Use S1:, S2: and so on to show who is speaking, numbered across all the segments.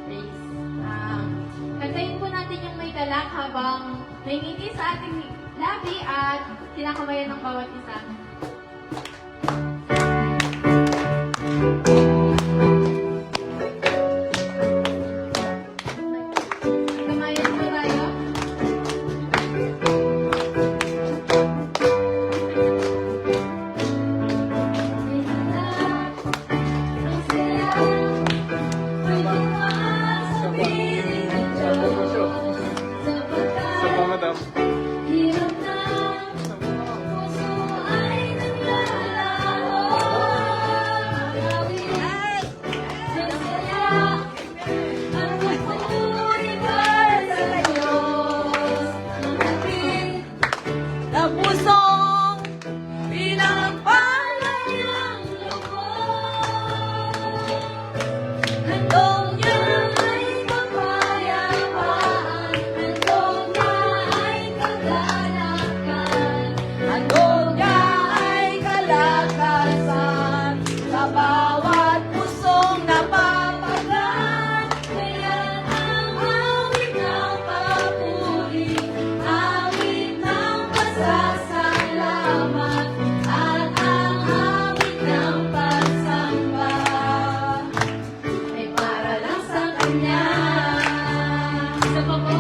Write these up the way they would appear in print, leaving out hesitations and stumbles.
S1: praise. Kantayin po natin yung may galak habang naingiti sa ating labi at kinakamayan ng bawat isa. Kamayan po tayo.
S2: Sa pa, madam.
S1: Hirap ng puso ay naglalaho. Gawin masaya ang pagpupuri para sa Diyos. Ang ating
S3: Ang pusong pinagpalay ang loob.
S1: handog niya ay kapayapaan, handog niya ay kagalakan.
S3: Handog niya ay kalakasan sa bawat pusong napapagan.
S1: Kaya ang awit ng papuri, awit ng pasasalamat, at ang awit ng pagsamba ay para lang sa Kanya. Isa pa po.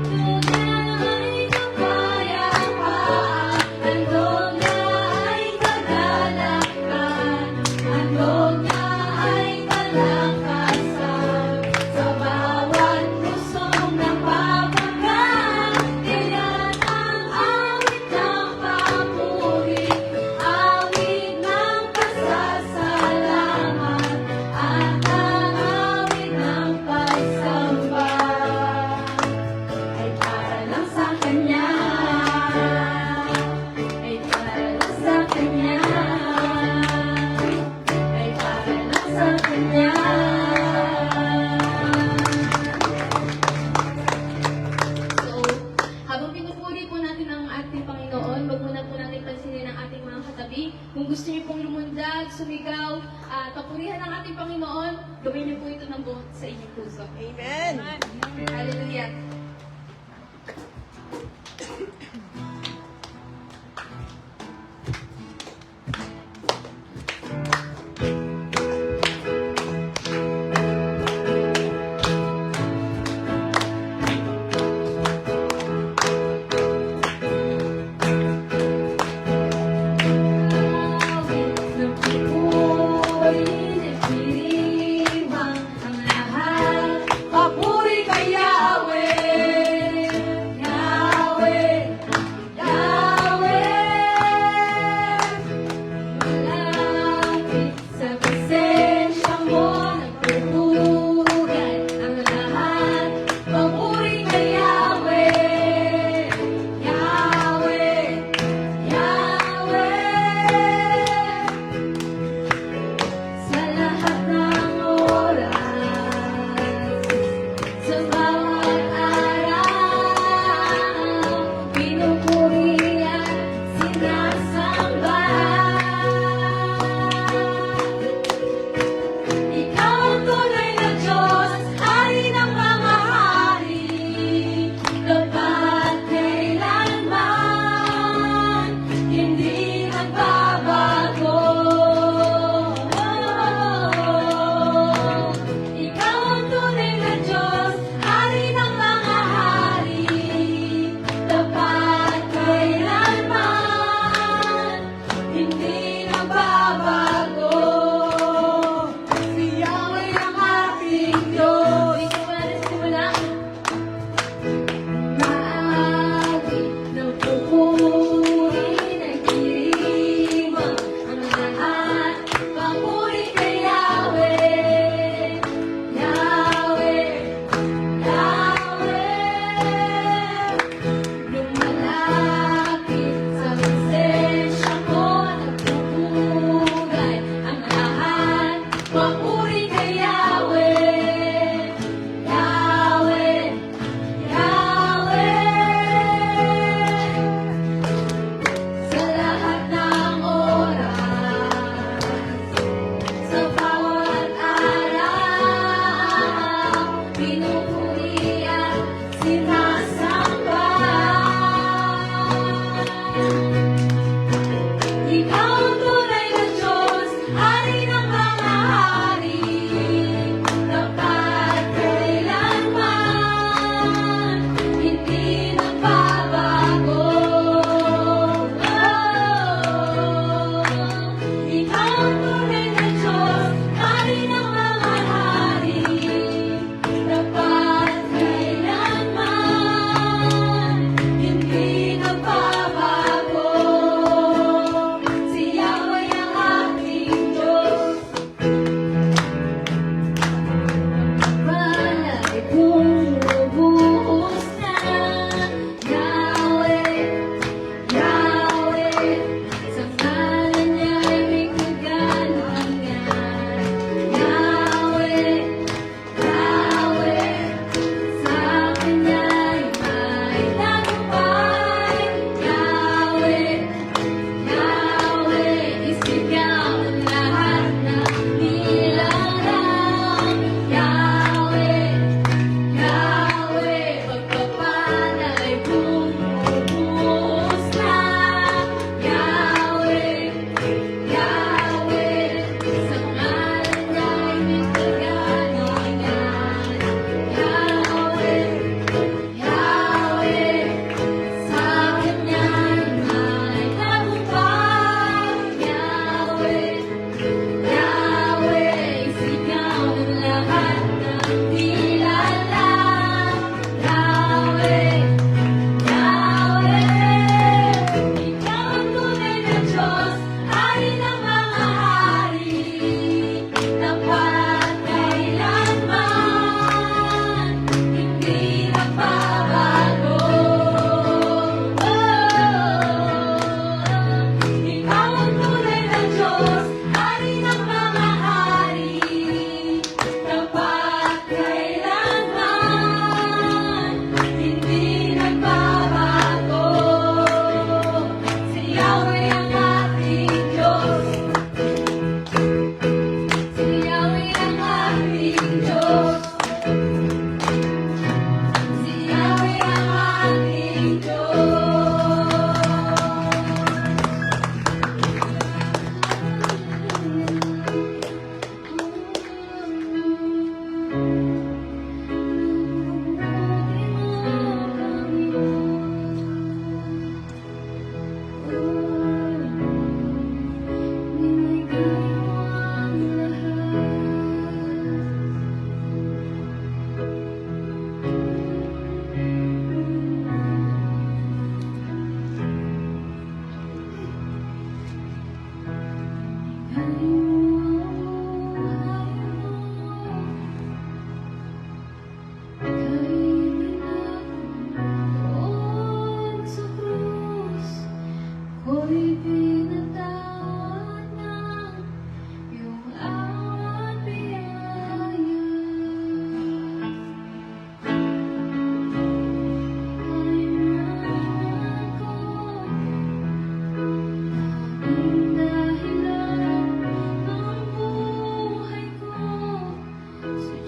S1: Handog niya ay kapayapaan, handog niya ay kagalakan, handog niya ay kalakasan sa bawat pusong napapagan. Kaya ang awit ng papuri, awit ng pasasalamat, at ang awit ng pagsamba ay para lang sa Kanya, ay para lang sa Kanya, ay para lang sa Kanya. So, habang pinupuri po natin ang ating Panginoon, wag muna po natin pansinin ang ating mga katabi. Kung gusto niyo pong lumundag, sumigaw, at papurihan ang ating Panginoon, gawin niyo po ito ng buong sa inyong puso.
S3: Amen.
S1: Hallelujah.
S3: Papuri kay Yahweh.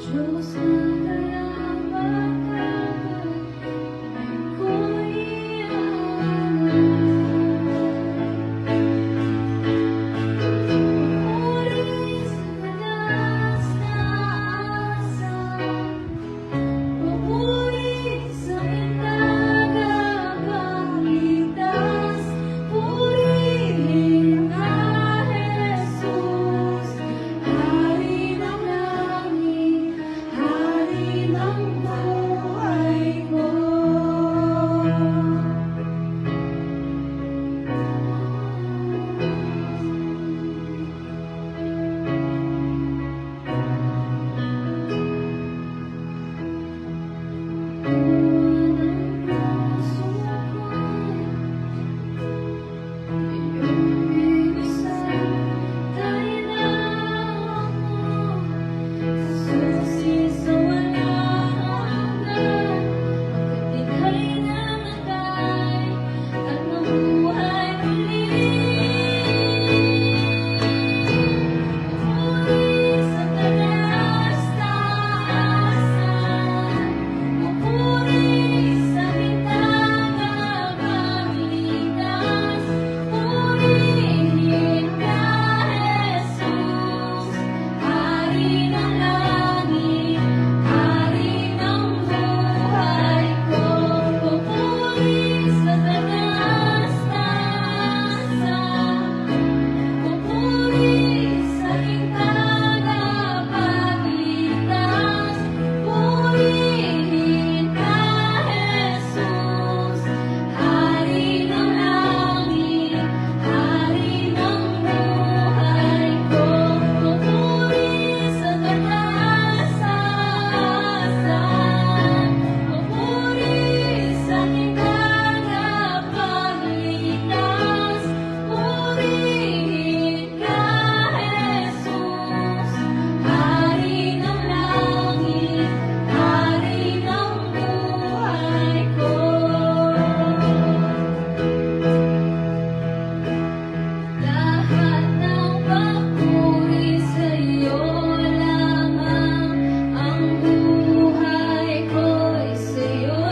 S1: Diyos na kalabakan, ako'y Puri sa taas-taasan, puri sa tagapagligtas, purihin ka, Jesus, Hari ng langit, Hari ng buhay ko. Lahat ng papuri sa'yo lamang, ang buhay ko'y sa'yo.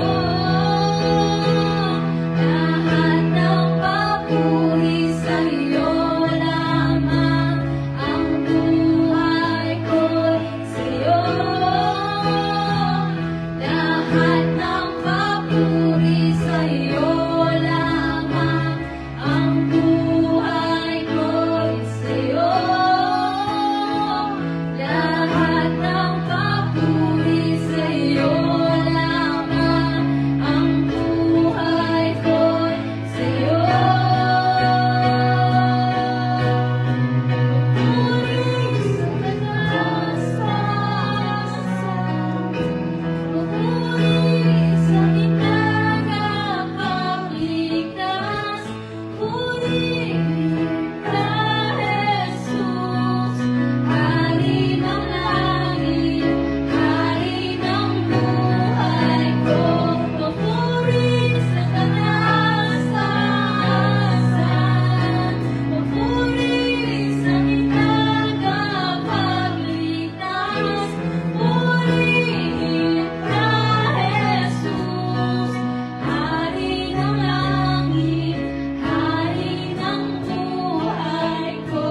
S1: Lahat ng papuri sa'yo lamang, ang buhay ko'y sa'yo. Lahat ng papuri sa'yo lamang, ang buhay ko'y sa'yo. Lahat ng papuri sa'yo lamang, ang buhay ko'y sa'yo. Puri sa taas-taasan, puri sa tagapagligtas, purihin ka, Jesus, Hari ng langit, Hari ng buhay ko. Puri sa taas-taasan, puri sa tagapagligtas, purihin ka, Jesus, Hari ng langit, Hari ng buhay ko.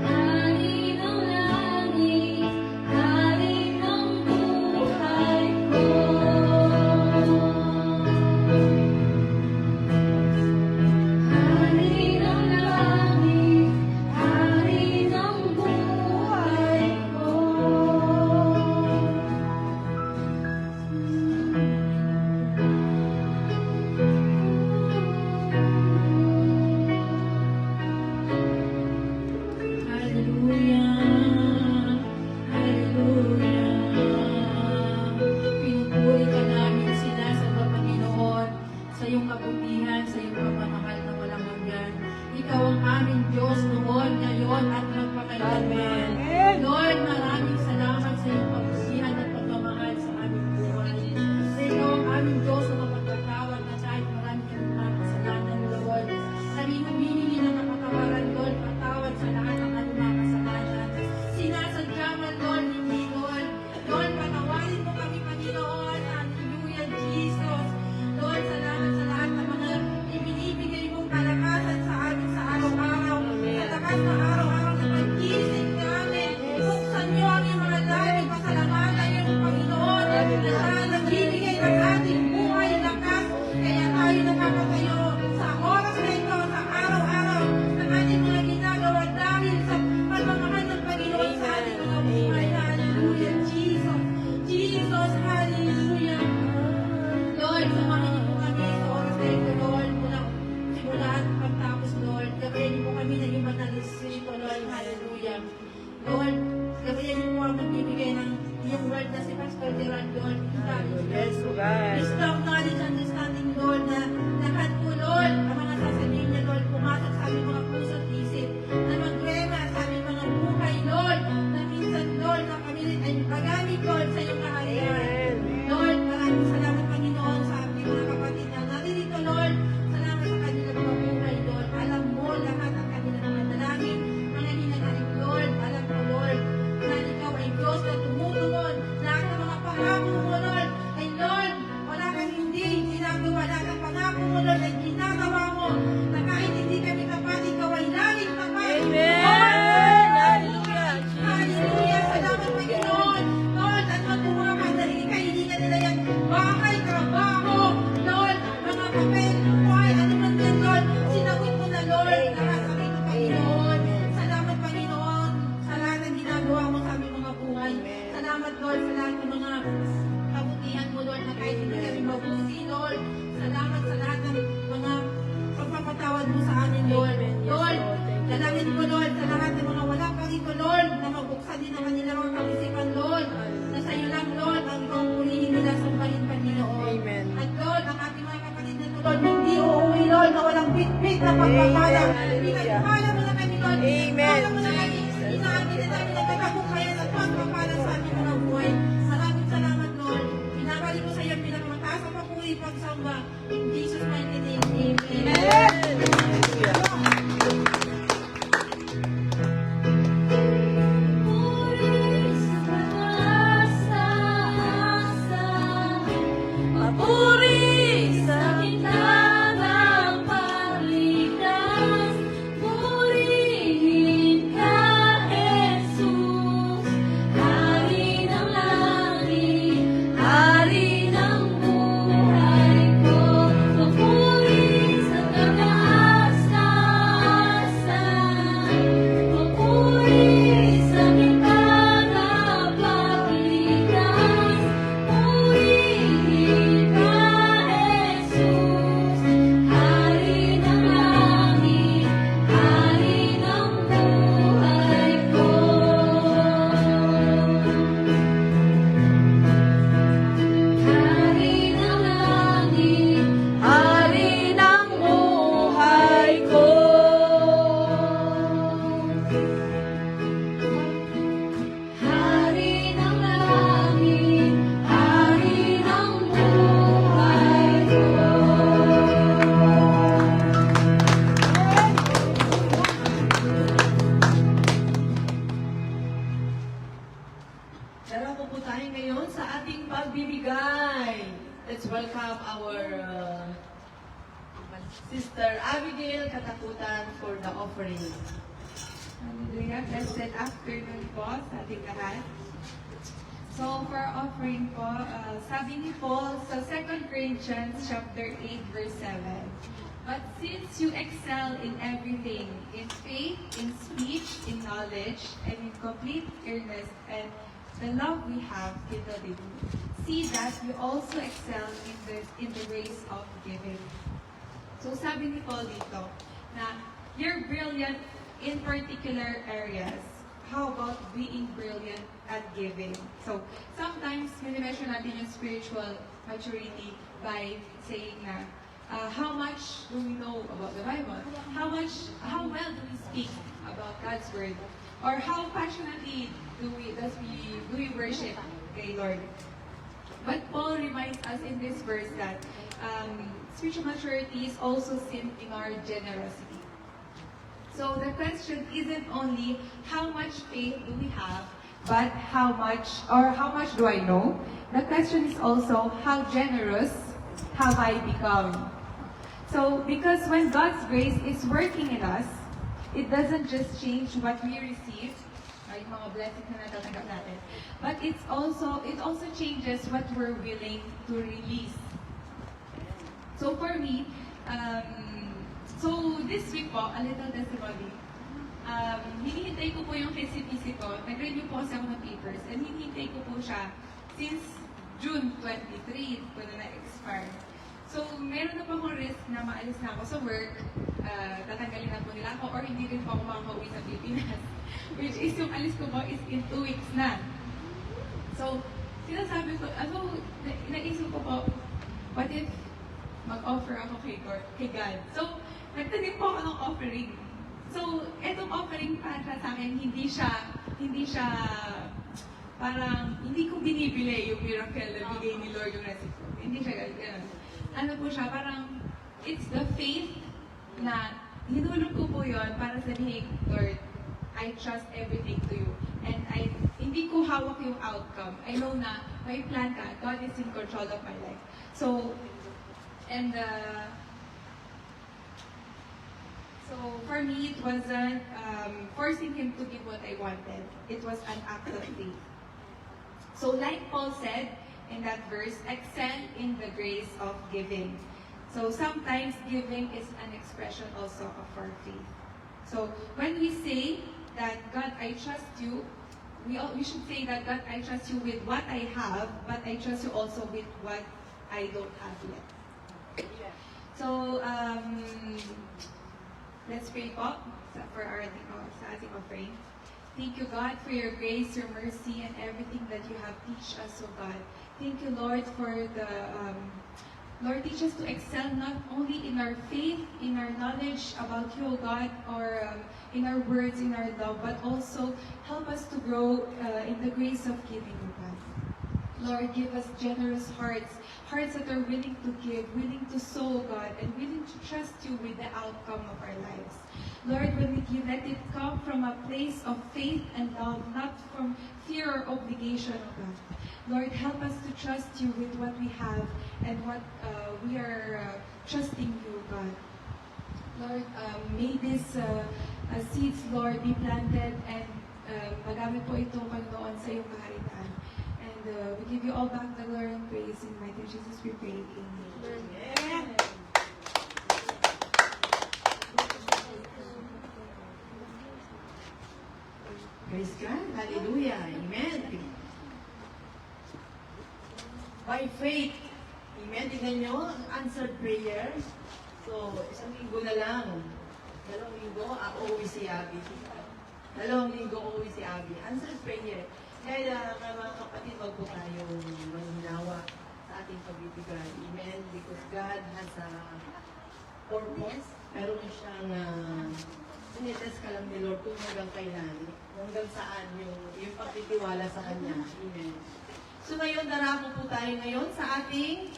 S1: Hari ng langit, Hari ng buhay ko. Hari ng langit, Hari ng buhay ko.
S3: Hallelujah! Hallelujah! Pinupuri ka namin sila sa Panginoon, sa iyong kabutihan, sa iyong pagmamahal na walang hanggan. Ikaw ang aming Diyos noon, ngayon, at magpakailanman. Lord, maraming salamat sa iyong kabutihan at pagmamahal sa aming buhay. Sa ikaw ang aming Diyos na mapagpatawad na kahit marami kami mga kasalanan, Lord. Sa iyong humihingi ng kapatawaran, Lord, patawad sa lahat Lord, na si Pastor Gerald, Lord.
S4: Yes, God.
S3: Wisdom, knowledge, understanding, Lord, na lahat po, Lord, ang mga sasabihin niya, Lord, pumasok sa aming mga puso at isip, na magrema sa aming mga buhay, Lord, na minsan, Lord, na kami rin ay magamit, Lord, sa iyong kaharian. Lord, maraming salamat, Panginoon, sa aming mga kapatid na naririto, Lord. Salamat sa kanilang mga buhay, Lord. Alam mo lahat ang kanilang mga dalangin, mga hinanalig, Lord. Alam ko, Lord, na ikaw ay Diyos na tumutugon. Lahat ng mga pangako mo, Lord, ay Lord, wala kang hindi ginagawa. Lahat ng pangako mo, Lord, ay ginagawa mo. Na kahit hindi kami tapat, ikaw ay laging tapat.
S4: Amen! Hallelujah!
S3: Hallelujah! Salamat, Panginoon. Lord, at matuwa ka dahil ikahilingan nila yan. Bahay, trabaho, Lord, mga papel, buhay, ano man yan, Lord. Sinagot mo na, Lord. Lahat kami ito, Panginoon. Salamat, Panginoon, sa lahat ng ginagawa mo sa aming mga buhay. Salamat, Lord, sa lahat ng mga kabutihan mo, Lord, na kahit hindi kami mabuti, Lord. Salamat sa lahat ng mga pagpapatawad mo sa amin, Lord. Lord, dalangin mo, Lord, sa lahat ng mga wala pa rito, Lord, na mabuksan din ang kanilang mga kaisipan, Lord, na sa iyo lang, Lord, ang ikaw ang purihin nila sa pahin, Panginoon.
S4: Amen.
S3: At Lord, ang ating mga kapatid na to, Lord, hindi uuwi, Lord, na walang bit-bit na pagpapala. Pinagpala mo na kami, Lord.
S4: Amen.
S3: Pala mo na kami. Inaamin na namin ang katagumpayan at pagpapala sa aming mga buhay. Maraming salamat, Lord. Pinabalik ko sa iyo, pinakamataas ang papuri, pagsamba. In Jesus' mighty name, Amen.
S4: Hallelujah!
S1: Papuri sa gitna ng paglikas, purihin ka, Jesus, Hari ng langit, Hari ng buhay ko. Papuri sa taas-taasan, papuri sa gitna ng paglikas, purihin ka, Jesus, Hari ng langit, Hari ng buhay ko. Hari ng langit, Hari ng buhay ko. Hari ng langit, Hari ng buhay ko.
S3: Darako po tayo ngayon sa ating pagbibigay. Let's welcome our Sister Abigail Katakutan for the offering.
S5: Hallelujah. Blessed afternoon po sa ating lahat. So, for our offering po, sabi ni Paul sa 2 Corinthians chapter 8, verse 7, "But since you excel in everything, in faith, in speech, in knowledge, and in complete earnest, and the love we have in the living, see that you also excel in the race of giving." So sabi ni Paul dito na you're brilliant in particular areas. How about being brilliant at giving? So sometimes minimeasure natin yung spiritual maturity by saying na how much do we know about the Bible? How well do we speak about God's word? Or how passionately do we worship kay Lord? But Paul reminds us in this verse that spiritual maturity is also seen in our generosity. So the question isn't only how much faith do we have, but how much do I know? The question is also how generous have I become? So because when God's grace is working in us, it doesn't just change what we receive, yung mga blessings na natatanggap natin, but it also changes what we're willing to release. So for me, so this week po, a little testimony. Hinihintay ko po yung KCPC ko. Nag-review po kasi ako ng papers. And hinihintay ko po siya since June 23 po na na-expire. So, meron na po akong risk na maalis na ako sa work. Tatanggalin na po nila ako or hindi rin po ako makakauwi sa Pilipinas. Which is yung alis ko po is in 2 weeks na. So, sinasabi ko, naisip ko po, what if mag-offer ako kay God? So, nagtanim po ako ng offering. So, etong offering para sa akin, hindi siya, parang, hindi ko binibili yung miracle na bigay ni Lord yung recipe. Hindi siya ganun. Ano po siya, parang, it's the faith na hinulog ko po yun para sabihin, Lord, I trust everything to you. And hindi ko hawak yung outcome. I know na may plan ka. God is in control of my life. So, so for me, it wasn't forcing Him to give what I wanted. It was an act of faith. So like Paul said in that verse, excel in the grace of giving. So sometimes giving is an expression also of our faith. So when we say that, God, I trust you, we should say that, God, I trust you with what I have, but I trust you also with what I don't have yet. So, let's pray po for sa ating offering. Thank you, God, for your grace, your mercy, and everything that you have teach us, O God. Thank you, Lord, for Lord, teach us to excel not only in our faith, in our knowledge about you, O God, or in our words, in our love, but also help us to grow in the grace of giving, O God. Lord, give us generous hearts that are willing to give, willing to sow, God, and willing to trust you with the outcome of our lives. Lord, when we give, let it come from a place of faith and love, not from fear or obligation, O God. Lord, help us to trust you with what we have and what we are trusting you, God. Lord, may these seeds, Lord, be planted and magamit po ito, Panginoon, sa iyong kaharian. And we give you all back the glory and praise. In mighty Jesus we pray. Amen.
S6: Praise God. Hallelujah. Amen. By faith. Amen. Tingnan nyo, answered prayer. So, isang linggo na lang. 2 linggo, uuwi si Abby. 2 linggo, uuwi si Abby. Answered prayer. Kaya mga kapatid, wag po tayo maninawa sa ating pagbibigay. Amen. Because God has a purpose. Meron siyang sinitest ka lang ni Lord kung hanggang kailan, hanggang saan yung pagtitiwala sa Kanya. Amen. So ngayon, darako po tayo ngayon sa ating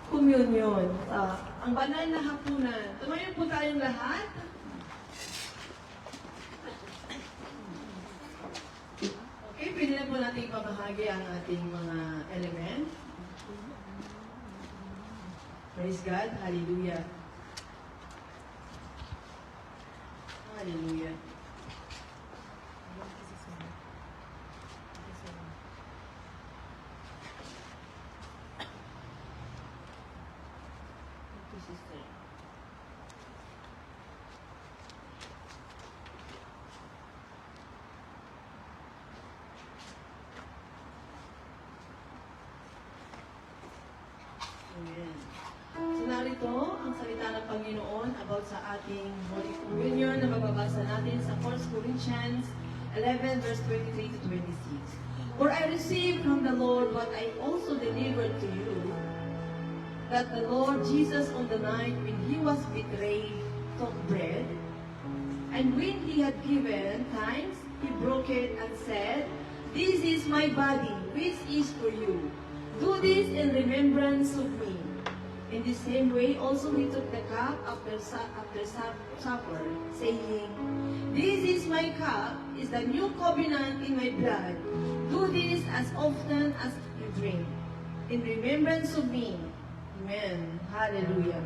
S6: communion. Ang banal na hapunan. Tumayo po tayong lahat. Okay, pwede na po natin ipabahagi ang ating mga element. Praise God. Hallelujah. Hallelujah. Amen. So narito ang salita ng Panginoon about sa ating Holy Communion na mababasa natin sa 1 Corinthians 11 verse 23 to 26. For I received from the Lord what I also delivered to you, that the Lord Jesus on the night when he was betrayed took bread, and when he had given thanks, he broke it and said, "This is my body, which is for you. Do this in remembrance of me." In the same way, also he took the cup after supper, saying, "This is my cup, is the new covenant in my blood. Do this as often as you drink, in remembrance of me." Amen. Hallelujah.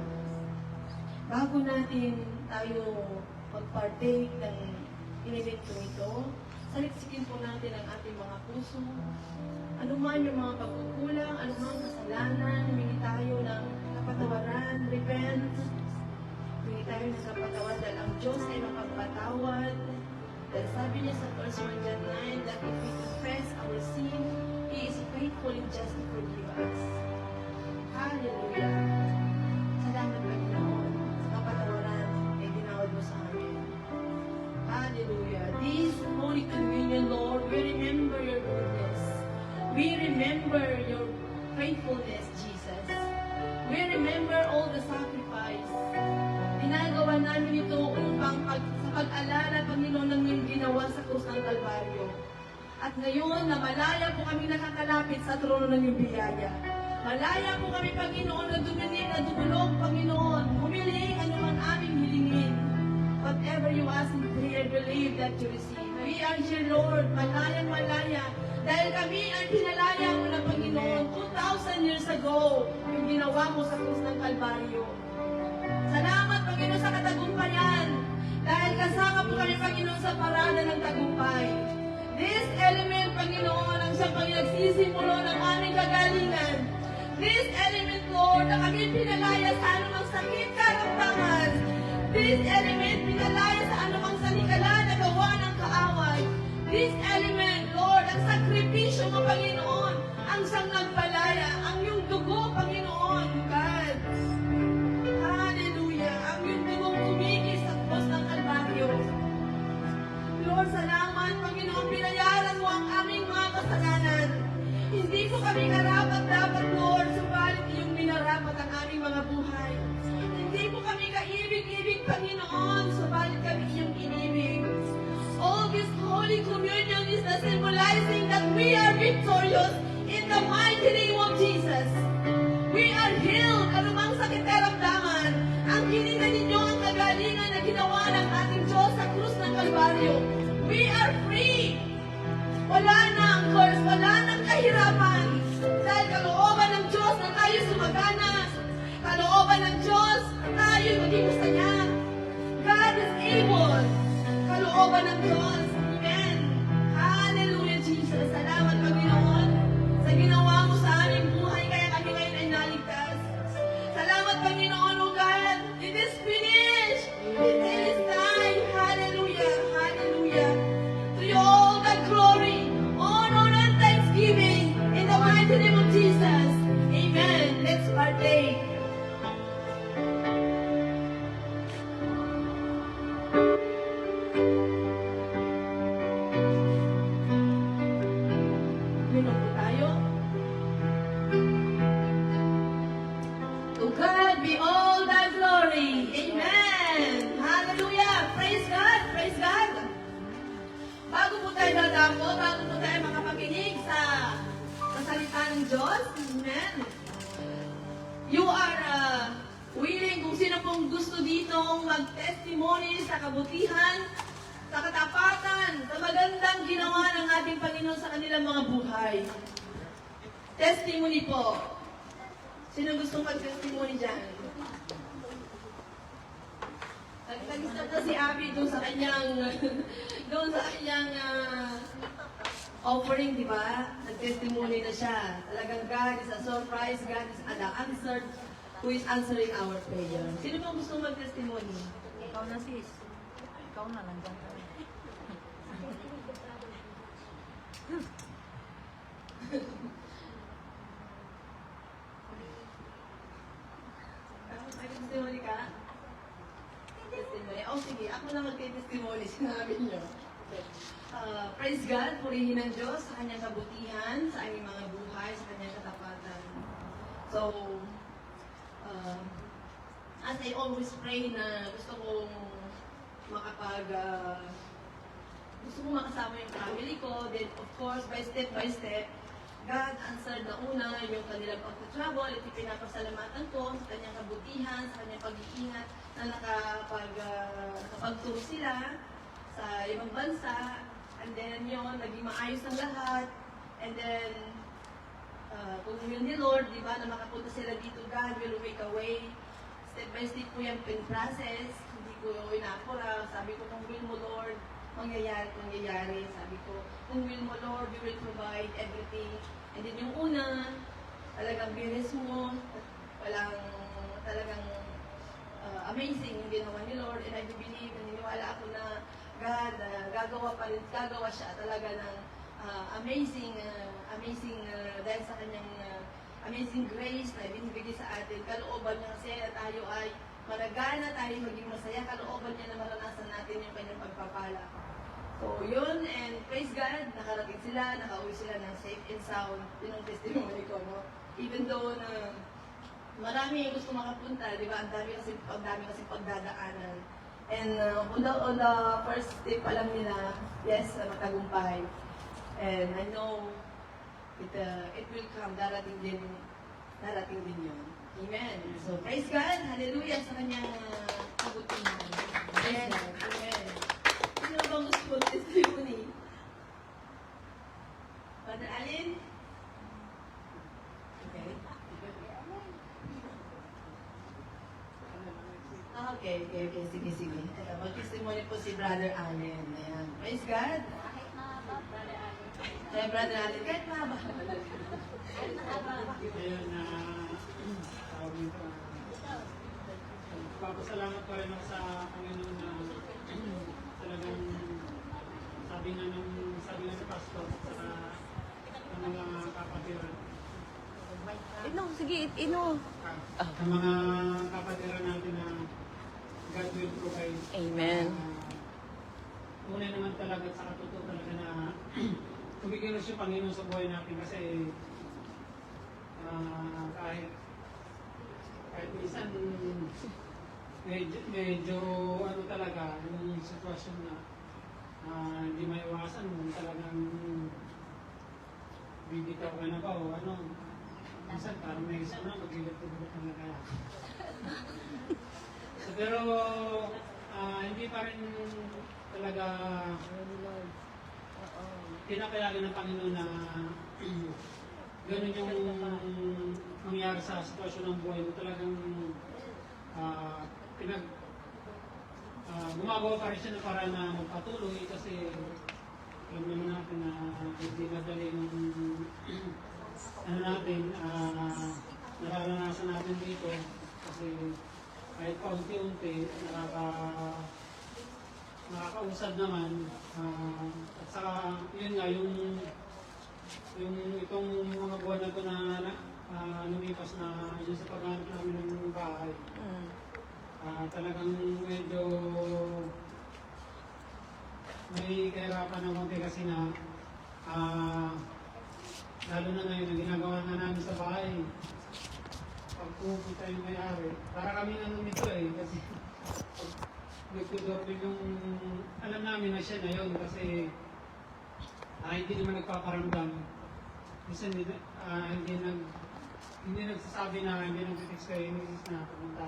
S6: Bago natin tayo mag-partake ng inilintong ito, saliksikin po natin ang ating mga puso. Ano man yung mga pagkukulang, ano man kasalanan, humingi tayo ng kapatawaran, repent. Humingi tayo ng kapatawaran dahil ang Diyos ay makapatawad. Dahil sabi niya sa 1 Corinthians 9 that if we confess our sin, He is faithful and just to forgive us. Hallelujah. Salamat Panginoon sa kapatawaran ay ginawad mo sa amin. Hallelujah. This Holy Communion, Lord, we remember your goodness. We remember your faithfulness, Jesus. We remember all the sacrifice. Ginagawa namin ito upang sa pag-alala, Panginoon, ng iyong ginawa sa krus ng Kalbaryo. At ngayon, na malaya po kami nakakalapit sa trono ng iyong biyaya. Malaya po kami, Panginoon, na dumulog, Panginoon. Humiling anumang aming hilingin. Whatever you ask in prayer, believe that you receive. We are here, Lord, malayang-malaya. Dahil kami ay pinalaya mo ng Panginoon 2,000 years ago, yung ginawa mo sa krus ng Kalbaryo. Salamat, Panginoon, sa katagumpayan. Dahil kasama po kami, Panginoon, sa parada ng tagumpay. This element, Panginoon, ang siyang pagnagsisimulo ng aming kagalingan. This element, Lord, na kami pinalaya sa anumang sakit, karamdaman. This element, pinalaya sa anumang sanikala na gawa ng kaaway. This element, Lord, ang sakripisyo mo, Panginoon, ang siyang nagpalaya, ang iyong dugo, Panginoon, God. Hallelujah. Ang iyong dugong tumigis sa krus ng Kalbaryo. Lord, salamat, Panginoon, binayaran mo ang aming mga kasalanan. Hindi po kami karapat-dapat, Lord, subalit iyong minarapat ang aming mga buhay. Hindi po kami kaibig-ibig, Panginoon, subalit kami iyong inibig. All this Holy Communion is the symbolizing that we are victorious in the mighty name of Jesus. We are healed, anumang sakit ay ramdaman. Ang hiningan ninyo ang kagalingan na ginawa ng ating Diyos sa krus ng Kalbaryo. We are free. Wala na ang curse, wala nang kahirapan. Dahil kalooban ng Diyos na tayo sumagana. Kalooban ng Diyos na tayo maging masaya. God is able. Kalooban ng Diyos. Amen. Hallelujah, Jesus. Salamat, Panginoon, sa ginawa mo sa aming buhay, kaya kami ngayon ay naligtas. Salamat, Panginoon, O God. It is finished. It is time. Hallelujah. Hallelujah. To you all the glory, honor, and thanksgiving in the mighty name of Jesus. Amen. Let's partake. Minom po tayo. To God be all the glory. Amen. Hallelujah. Praise God. Praise God. Bago po tayo dadako, bago po tayo makapakinig sa salita ng Diyos, amen. You are willing, kung sino pong gusto ditong mag-testimony sa kabutihan, sa katapatan, sa magandang ginawa ng ating Panginoon sa kanilang mga buhay. Testimony po. Sino gustong mag-testimony dyan? Nag-stop na si Abby doon sa kanyang offering, di ba? Nag-testimony na siya. Talagang God is a surprise. God is an answer who is answering our prayer. Sino pong gustong mag-testimony?
S4: Ikaw na sis. Ikaw na lang dyan.
S6: Testimony ka? Testimony. Oh, sige. Ako na mag-testimony. Sinabi niyo. Praise God, purihin ng Diyos sa kanyang kabutihan, sa aming mga buhay, sa kanyang katapatan. So, as I always pray na gusto kong gusto kong makasama yung family ko, then of course, by step, God answered na una yung kanilang pag-travel at ipinapasalamatan ko sa kanyang kabutihan, sa kanyang pag-iingat na nakapagturo sila sa ibang bansa. And then yun, naging maayos ang lahat. And then, kung yun ni Lord, di ba, na makapunta sila dito, God will make a way. Step by step po yung process. Hindi ko inapura. Sabi ko, kung will mo, Lord, mangyayari. Sabi ko, kung will mo, Lord, you will provide everything. And then yung una, talagang binis mo, talagang amazing yung ginawa ni Lord. And I believe, naniniwala ako na God, gagawa siya talaga ng amazing dahil sa kanyang amazing grace na binibigay sa atin. Kalooban niya kasi na tayo ay managana, tayo maging masaya. Kalooban niya na maranasan natin yung kanyang pagpapala. So, yun, and praise God, nakarating sila, nakauwi sila ng safe and sound. Yun ang testimony ko, no? Even though na marami yung gusto makapunta, di ba? Ang dami kasi pagdadaanan. And on the first day pa lang nila, yes, matagumpay. And I know it will come, darating din yun. Amen. So, praise God, hallelujah sa kanyang kabutihan. Praise God. Amen. Sino bang gusto mo testimony? Brother Alin? Okay. Okay. Sige. Ito, mag-testimony po si Brother Allen. Ayan. Praise God. Kaya Brother Allen, kahit mahaba.
S7: Ayun na tawag nito. Papasalamat ko rin ako sa Panginoon na talagang sabi nga ng pastor sa mga kapatiran. Sa mga kapatiran natin na God will provide.
S8: Amen.
S7: Una naman talaga sa katotoo talaga na tumikilos yung Panginoon sa buhay natin kasi kahit minsan medyo ano talaga yung sitwasyon na hindi maiwasan mo talagang bibitaw ka na ba o ano minsan parang may isa na mag-ilat-ilat na kaya so, pero hindi pa rin talaga pinapayagan ng Panginoon na ganun yung mangyari sa sitwasyon ng buhay mo. Talagang gumagawa pa rin siya na para na magpatuloy kasi alam naman natin na hindi madali yung nararanasan natin dito kasi kahit pa unti-unti nakakausad naman at saka yun nga yung itong mga buwan na ito na lumipas na yun sa paghanap namin ng bahay talagang medyo may kahirapan ng konti kasi na lalo na ngayon na ginagawa na namin sa bahay pag pupunta yung may-ari para kami ano nito kasi nagtudorpin yung alam namin na siya na yun kasi hindi naman nagpaparamdam. Minsan hindi nagsasabi na hindi nag-text kayo inis na pumunta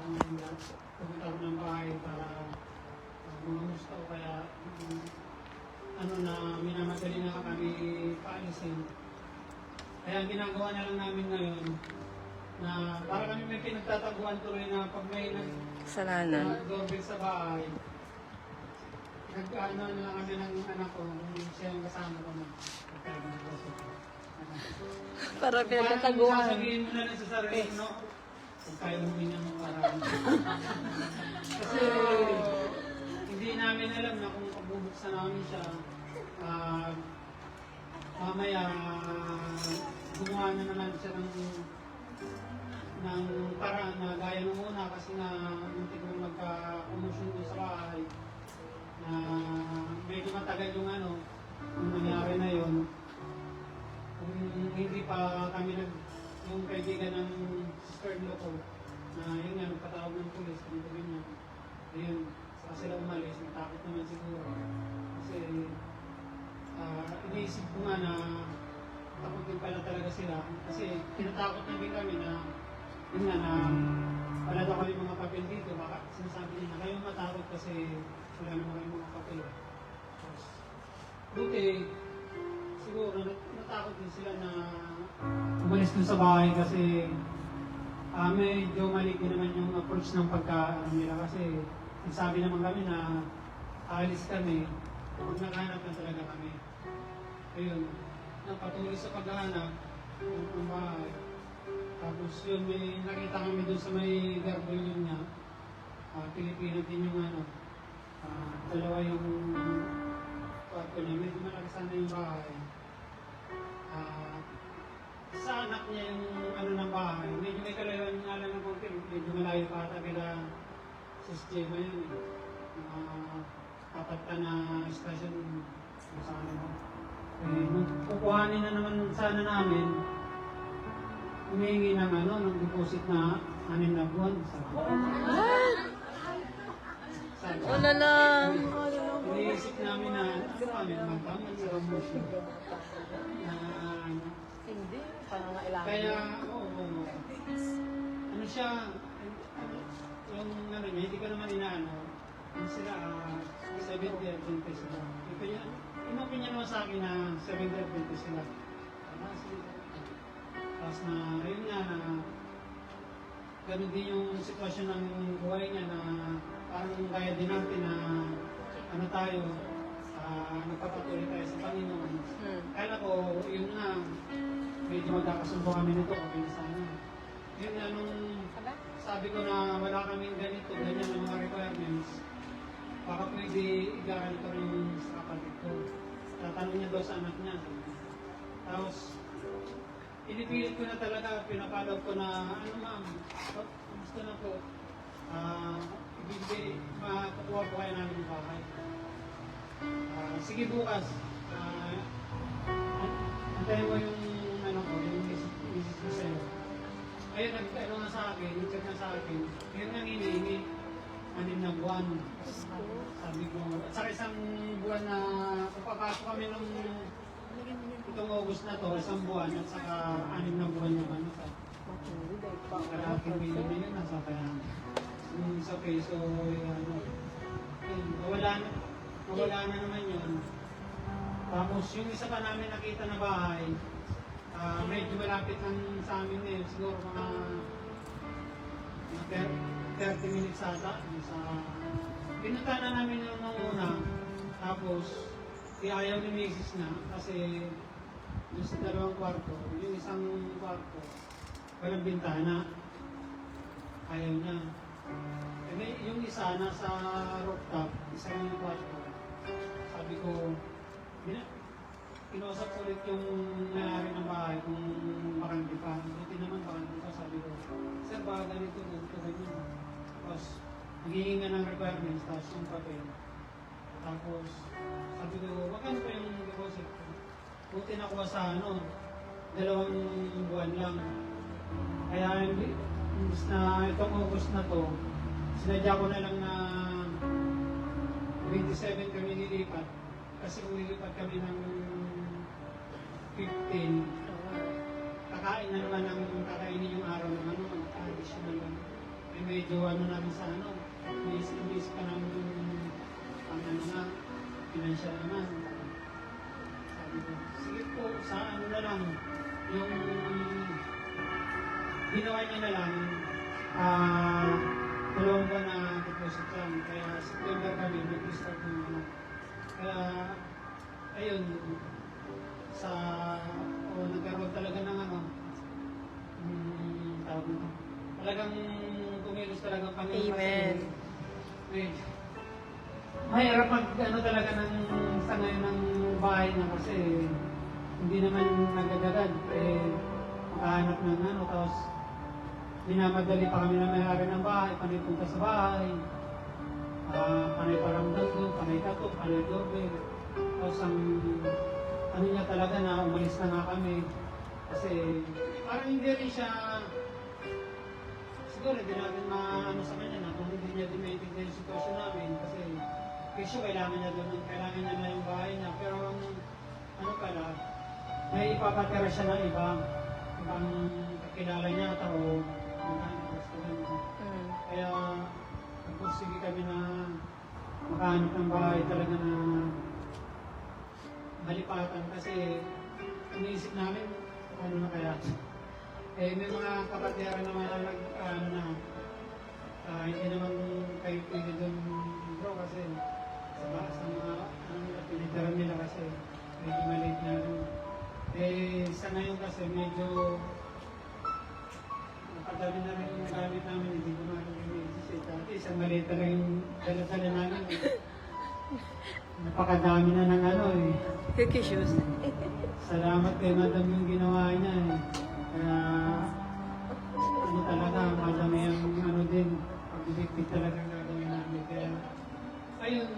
S7: ako ng bahay para mga gusto o kaya na minamadali na kami paalisin. Kaya ang ginagawa na lang namin ngayon na para kami may pinagtataguan tuloy na pag may
S8: Kasalanan.
S7: doorbell sa bahay, nag-ano na lang kami ng anak ko, siya yung kasama ko na.
S8: Para pinagtataguan.
S7: Sasabihin mo na lang sa sarili, no? Kung kaya mo niya parang. Kasi hindi namin alam na kung pabubuksan namin siya, mamaya gumawa na naman siya ng paraan na gaya nung una kasi nga muntik na magka-promotion doon sa bahay na medyo matagal yung yung nangyari na yun. Kung hindi pa kami yung kaibigan ng sister-in-law ko na yun nga, nagpatawag ng pulis, ganito ganyan. Ayun, saka sila umalis, natakot naman siguro. Kasi iniisip ko nga na takot din pala talaga sila. Kasi tinatakot na din kami na yun nga na wala daw kami mga papel dito. Baka sinasabi nila, kayong matakot kasi wala naman kayong mga papel. Tapos, buti, siguro natakot din sila na umalis dun sa bahay kasi medyo mali din naman yung approach ng pagka nila kasi sabi naman kami na aalis kami kung naghahanap na talaga kami. Ayun, napatuloy sa paghahanap ng bahay. Tapos yun, may nakita kami dun sa may garden niya. Pilipino din yung dalawa yung kwarto niya. Medyo malaki sana yung bahay. Sa anak niya yung ng bahay. Medyo may kalayuan nga lang ng konti. Medyo malayo pa ata kila Sis Gemma yun. Apat ka na station Kung saan ano. Eh, nung kukuhanin na naman sana namin, humihingi ng ano, ng deposit na 6 na buwan.
S8: Wala lang.
S7: Iniisip namin na, ano kami, magpamit sa promotion. Na,
S4: Hindi, pangangailangan.
S7: kaya, oo, ano siya, yung ano niya, hindi ko naman inaano, ano sila, 70 Adventist sila. Inopin niya naman sa akin na 70 Adventist sila. Tapos na, ayun nga, na ganun din yung sitwasyon ng buhay niya na parang kaya din natin na ano tayo, nagpapatuloy tayo sa Panginoon. Kaya ko, yun nga, medyo magkakasundo kami nito, okay na sana. Yun nga, nung sabi ko na wala kaming ganito, ganyan na mga requirements, baka pwede i-garanto rin sa kapatid ko. Tatanong niya daw sa anak niya. Tapos, inipilit ko na talaga, pinapalaw ko na, ano ma'am, kamusta na po? Ibigay, makukuha po kayo namin yung bahay. Sige bukas, antayin mo yung, ano ko, yung misis ko sa'yo. Ayun, ano nga sa akin, nag-check na sa akin, yun ang hinihingi, 6 na buwan. Sabi ko, at saka isang buwan na, kung papasok kami nung itong August na to, 1 buwan, at saka 6 na buwan yung ano sa kalaking million na yun, nasa kaya sa peso, ano, yun, nawala na naman yun. Tapos yung isa pa namin nakita na bahay, medyo malapit lang sa amin ngayon, siguro mga 30 minutes ata. Pinunta na namin yung una, tapos ayaw ni Mrs. na kasi yung sa 2 kwarto, yung isang kwarto, walang bintana, ayaw na. Yung isa nasa rooftop, isang kwarto, sabi ko, kinausap ulit yung nangyari ng bahay kung bakante pa. Buti naman bakante pa, sabi ko, sir, baka ganito, ganyan. Tapos, naghihinga ng requirements, tapos yung papel. Tapos, sabi ko, wakano pa yung deposit ko? Buti nakuha sa 2 buwan lang. Kaya, imbis na itong August na to, sinadya ko na lang na 27 kami nilipat. Kasi kung nilipat kami ng 15, kakain na naman ang kakainin yung araw ng additional lang. Ay medyo namin sa inis pa namin ang financial naman. Sabi ko, sige po, sa na lang, yung ginawa niya na lang, 2 buwan na deposit lang. Kaya September kami, nag-start ng kaya, ayun, nagkaroon talaga ng tawag nito. Talagang kumilos talaga ang Panginoon.
S8: Amen.
S7: Mahirap talaga sa ngayon ng bahay na kasi hindi naman nagagagad. Makahanap ng tapos minamadali pa kami na may-ari ng bahay, panay punta sa bahay, panay paramdam doon, panay kato, panay doorbell. Tapos ang niya talaga na umalis na nga kami kasi parang hindi rin siya siguro hindi natin sa kanya na kung hindi niya din maintindihan yung sitwasyon namin kasi kesyo kailangan niya na yung bahay niya pero pala may ipapatira siya ng ibang kakilala niya o kaya nagpursige kami na makahanap ng bahay talaga na malipatan kasi iniisip namin ano na kaya. May mga kapatera naman na hindi naman kayo pwede doon bro kasi sa mga pinitiran nila kasi medyo maliit na sa ngayon kasi medyo nakadami na rin yung gamit namin hindi ko naman yung dati isang maliit na rin yung dala-dala namin napakadami na ng
S8: Cookie shoes.
S7: Salamat kay Madam yung ginawa niya Kaya, talaga, madami ang din, pag-ibig talaga gagawin namin. Kaya, ayun,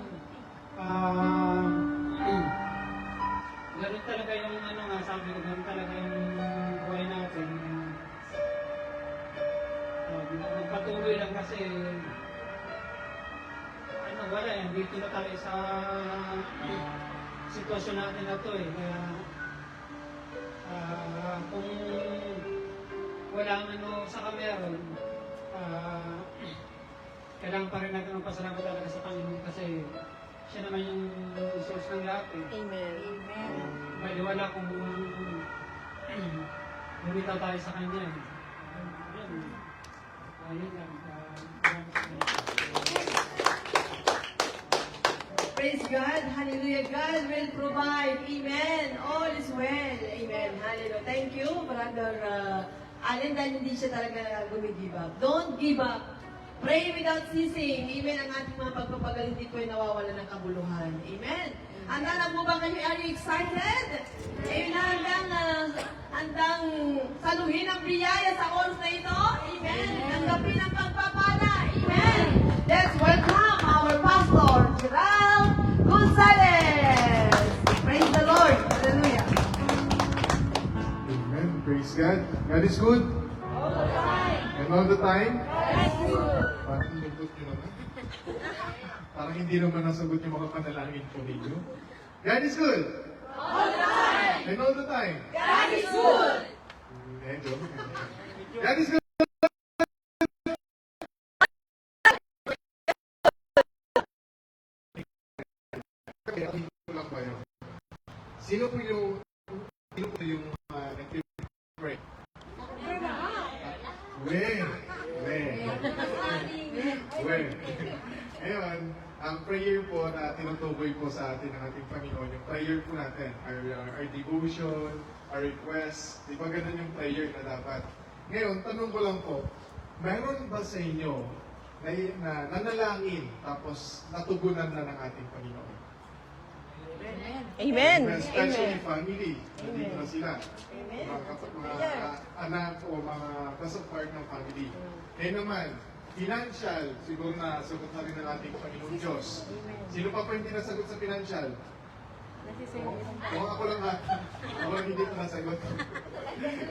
S7: sa sitwasyon natin na to eh. Kaya kung wala man o saka meron, kailangan pa rin natin magpasalamat talaga sa Panginoon kasi siya naman yung source ng lahat eh.
S8: Amen.
S7: Maliwala kung lumitaw tayo sa Kanya eh. Ayun lang.
S6: Praise God. Hallelujah. God will provide. Amen. All is well. Amen. Hallelujah. Thank you, Brother Allen, dahil hindi siya talaga gumigive up. Don't give up. Pray without ceasing. Amen. Ang ating mga pagpapagaling dito ay nawawala ng kabuluhan. Amen. Handa na po ba kayo? Are you excited? Amen. Handang saluhin ang biyaya sa oras na ito. Amen. Tanggapin ang pagpapala. Amen. Let's welcome our pastor, Gerald Gonzalez. Praise the Lord. Hallelujah.
S2: Amen. Praise God. God is good.
S6: All the time.
S2: And all the time.
S6: Yes, good.
S2: Parang lungkot nyo naman. Parang hindi naman nasagot yung mga panalangin po ninyo. God is good.
S6: All the time.
S2: And all the time.
S6: God is good.
S2: Medyo. God is good. Lang ba yun? Sino po yung nag-pray? Well. Ngayon, ang prayer po na tinutukoy po sa atin ng ating Panginoon, yung prayer po natin, our devotion, our request, di ba ganun yung prayer na dapat? Ngayon, tanong ko lang po, mayroon ba sa inyo na nanalangin tapos natugunan na ng ating Panginoon?
S8: Amen.
S2: Especially family. Nandito na sila. Mga anak o mga kasapart ng family. Kaya naman, financial, siguro na sagot na rin ng ating Panginoon Diyos. Sino pa hindi nasagot sa financial? Kung ako lang ha. Ako lang hindi pa nasagot.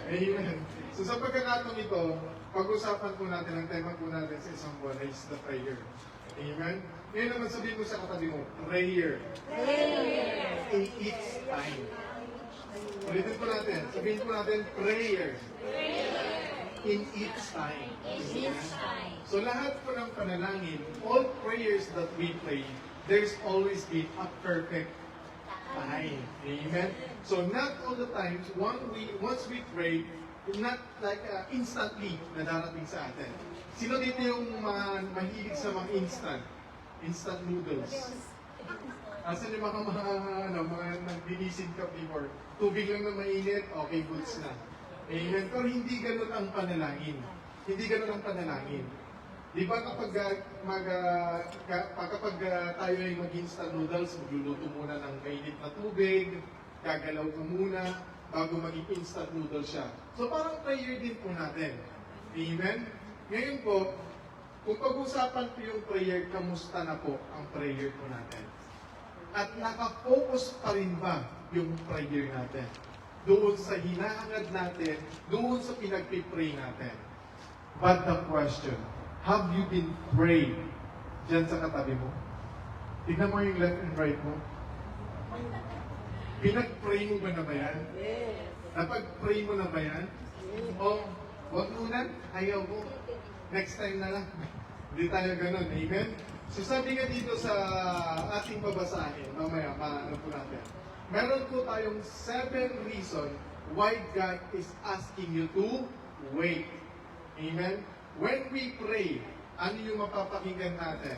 S2: Amen. So sa pagkakataon ito, pag-usapan po natin, ang tema po natin sa isang buwan is the prayer. Amen? Ngayon naman sabihin mo sa katabi mo, prayer. In its time. Ulitin po natin. Sabihin po natin, prayer. In its time. So lahat po ng panalangin, all prayers that we pray, there's always been a perfect time. Amen? So not all the times, once we pray, not like instantly na darating sa atin. Sino dito yung mahilig sa mga instant noodles? Asan yung mga nagbinisin ka before? Tubig lang na mainit, okay, goods na. Amen. Pero hindi ganun ang panalangin. Hindi ganun ang panalangin. Di ba kapag tayo ay mag-instant noodles, magluluto muna ng mainit na tubig, gagalaw ka muna, bago maging instant noodles siya. So parang prayer din po natin. Amen? Ngayon po, kung pag-usapan po yung prayer, kamusta na po ang prayer po natin? At nakafocus pa rin ba yung prayer natin? Doon sa hinahangad natin, doon sa pinagpipray natin. But the question, have you been praying dyan sa katabi mo? Tignan mo yung left and right mo. Pinag-pray mo ba na ba yan?
S6: Yes.
S2: Napag-pray mo na ba yan? O, wag muna, ayaw mo. Next time na lang. Hindi tayo ganun. Amen? So sabi nga dito sa ating babasahin, mamaya, maano po natin. Meron po tayong 7 reasons why God is asking you to wait. Amen? When we pray, ano yung mapapakinggan natin?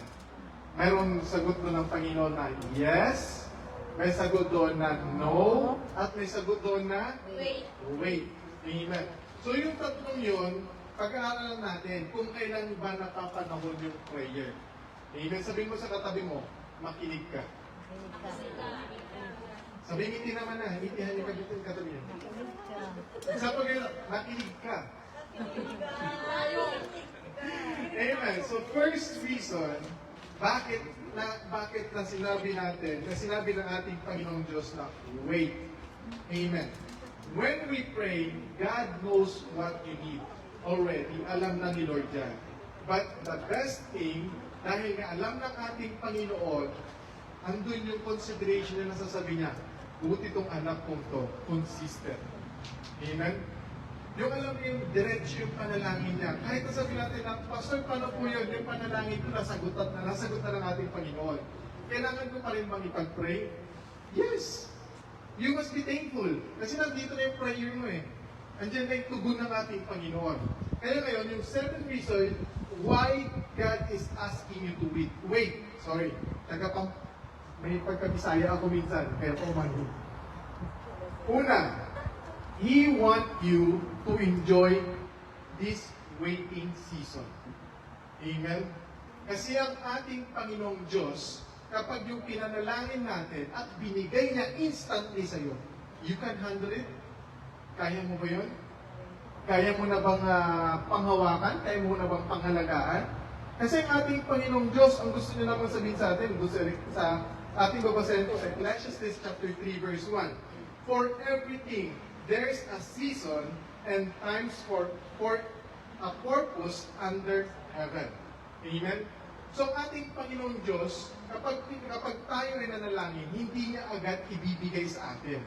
S2: Meron sagot doon ng Panginoon na yes, may sagot doon na no, at may sagot doon na wait. Amen. So yung tatlong yun, pag-aaralan natin kung kailan ba napapanahon yung prayer. Amen. Sabihin mo sa katabi mo, makinig ka. Sabihin, ngiti naman na, ngitihan yung katabi niya. Sa makinig ka. Amen. So first reason, bakit na sinabi natin, na sinabi ng ating Panginoong Diyos na wait. Amen. When we pray, God knows what you need already. Alam na ni Lord yan. But the best thing, dahil nga alam ng ating Panginoon andun yung consideration na nasasabi niya, buti itong anak kong to, consistent. Amen? Yung alam niyo yung diretso yung panalangin niya. Kahit nasabi natin na, Pastor, paano po yun? Yung panalangin ko nasagot na ng ating Panginoon. Kailangan ko pa rin bang ipag-pray? Yes! You must be thankful. Kasi nandito na yung prayer mo eh. Andiyan na yung tugon ng ating Panginoon. Kaya ngayon, yung seventh reason why God is asking you to wait. Sorry. May pagkabisaya ako minsan. Kaya po mani. Una, He want you to enjoy this waiting season. Amen? Kasi ang ating Panginoong Diyos, kapag yung pinanalangin natin at binigay niya instantly sa'yo, you can handle it? Kaya mo ba yun? Kaya mo na bang panghawakan? Kaya mo na bang pangalagaan? Kasi ang ating Panginoong Diyos, ang gusto niya naman sabihin sa atin, gusto sa ating babasahin ko sa Ecclesiastes chapter 3 verse 1. For everything, there's a season and times for a purpose under heaven. Amen? So ang ating Panginoong Diyos, kapag tayo ay nanalangin, hindi niya agad ibibigay sa atin.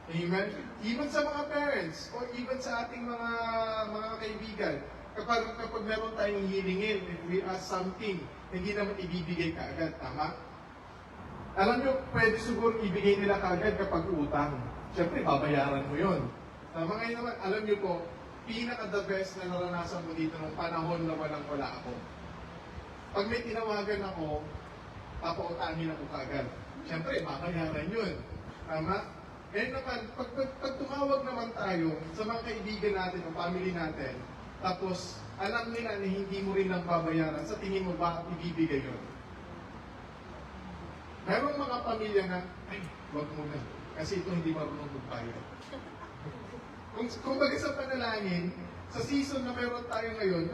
S2: Amen? Even sa mga parents, or even sa ating mga kaibigan, kapag meron tayong hilingin, if we ask something, hindi naman ibibigay kaagad, tama? Alam nyo, pwede siguro ibigay nila kaagad kapag utang. Siyempre, babayaran mo yun. Tama ngayon naman, alam nyo po, pinaka-the best na naranasan mo dito nung panahon na walang-wala ako. Pag may tinawagan ako, papautangin ako kaagad. Siyempre, babayaran yun. Tama? Ngayon naman, pag tumawag naman tayo sa mga kaibigan natin o family natin, tapos alam nila na hindi mo rin lang babayaran, sa tingin mo ba ibibigay yun? Merong mga pamilya na, ay, wag mo na, kasi ito hindi marunong magbayad. Kung baga sa panalangin, sa season na meron tayo ngayon,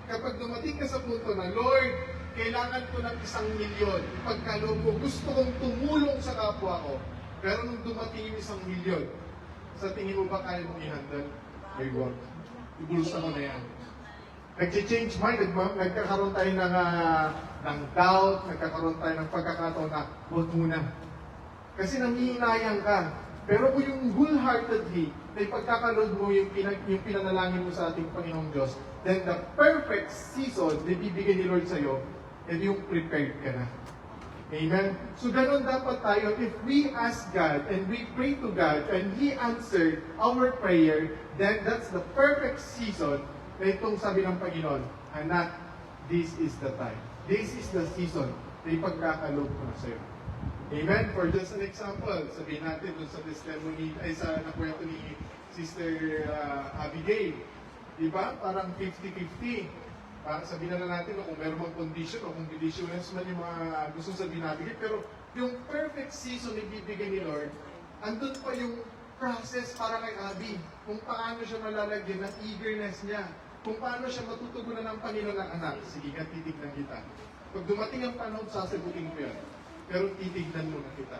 S2: kapag dumating ka sa punto na, Lord, kailangan ko ng 1,000,000, pagkaloob ko, gusto kong tumulong sa kapwa ko, pero nung dumating yung 1,000,000, sa tingin mo ba kaya mong i-handle? Ay, wag. Ibulsa mo na yan. Nag-change mind, nagkakaroon tayo ng doubt, nagkakaroon tayo ng pagkakataon na, wag muna. Kasi nangihinayang ka. Pero kung yung wholeheartedly, na ipagkakalood mo yung pinanalangin mo sa ating Panginoong Diyos, then the perfect season na bibigyan ni Lord sa'yo, and yung prepared ka na. Amen? So ganun dapat tayo, if we ask God and we pray to God and He answered our prayer, then that's the perfect season na itong sabi ng Panginoon, anak, this is the time. This is the season na ipagkakaloob ko na sa'yo. Amen? For just an example, sabihin natin dun sa testimony, sa nakwento ni Sister Abigail. Diba? Parang 50-50. Sabihin na natin kung meron mang condition o kung conditionless man yung mga gusto sabihin natin. Pero yung perfect season na ibibigay ni Lord, andun pa yung process para kay Abby. Kung paano siya malalagyan ng eagerness niya. Kung paano siya matutugunan ng Panginoon ng anak. Sige nga, titignan kita. Pag dumating ang panahon, sasagutin ko yan. Pero titignan muna kita.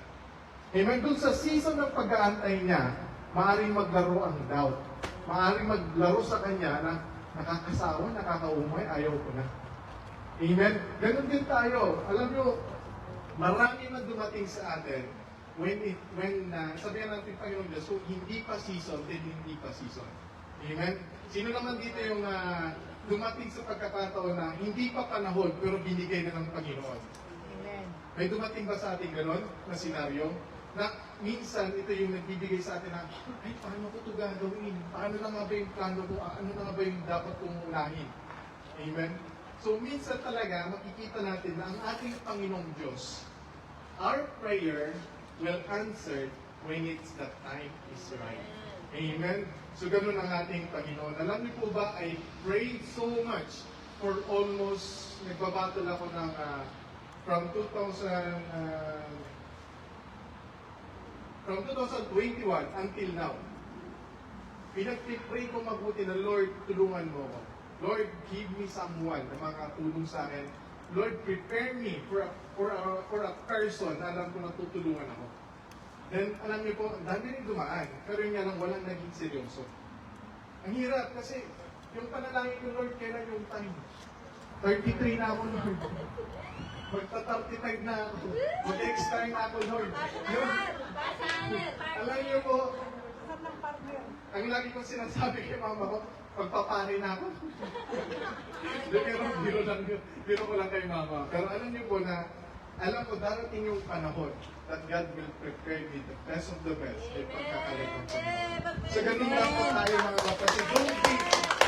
S2: Amen. Doon sa season ng pag-aantay niya, maaaring maglaro ang doubt. Maaaring maglaro sa kanya na nakakasawa, nakakaumay, ayaw ko na. Amen? Ganon din tayo. Alam nyo, marami na dumating sa atin sabihan natin Panginoon Diyos, kung hindi pa season, then hindi pa season. Amen? Sino naman dito yung dumating sa pagkakataon na hindi pa panahon, pero binigay na ng Panginoon?
S4: Amen.
S2: May dumating ba sa atin ganon na senaryo? Na minsan, ito yung nagbibigay sa atin na, ay, paano ko ito gagawin? Paano na nga ba yung plano ko? Ano na nga ba yung dapat kong unahin? Amen? So, minsan talaga, makikita natin na ang ating Panginoong Diyos, our prayer will answer when it's the time is right. Amen? So, ganun ang ating Panginoon. Alam niyo po ba, I prayed so much for almost, nagbabattle ako ng, from 2021 until now, pinag-pray ko mabuti na, Lord, tulungan mo ako. Lord, give me someone na makatulong sa akin. Lord, prepare me for a person na alam ko na tutulungan ako. Then, alam niyo po, ang dami rin dumaan, pero yun nga lang walang naging seryoso. Ang hirap kasi, yung panalangin ko, Lord, kailan yung time? 33 na ako, Lord. Magta-35 na ako. Mag-extend ako, Lord. Yun. Alam niyo po, ang lagi kong sinasabi kay mama ko, pagpapare na ako. Pero biro ko lang kay mama. Pero alam niyo po na, alam ko darating yung panahon that God will prepare me the best of the best ay pagkakalit ng Panginoon. So ganun lang po tayo mga kapatid.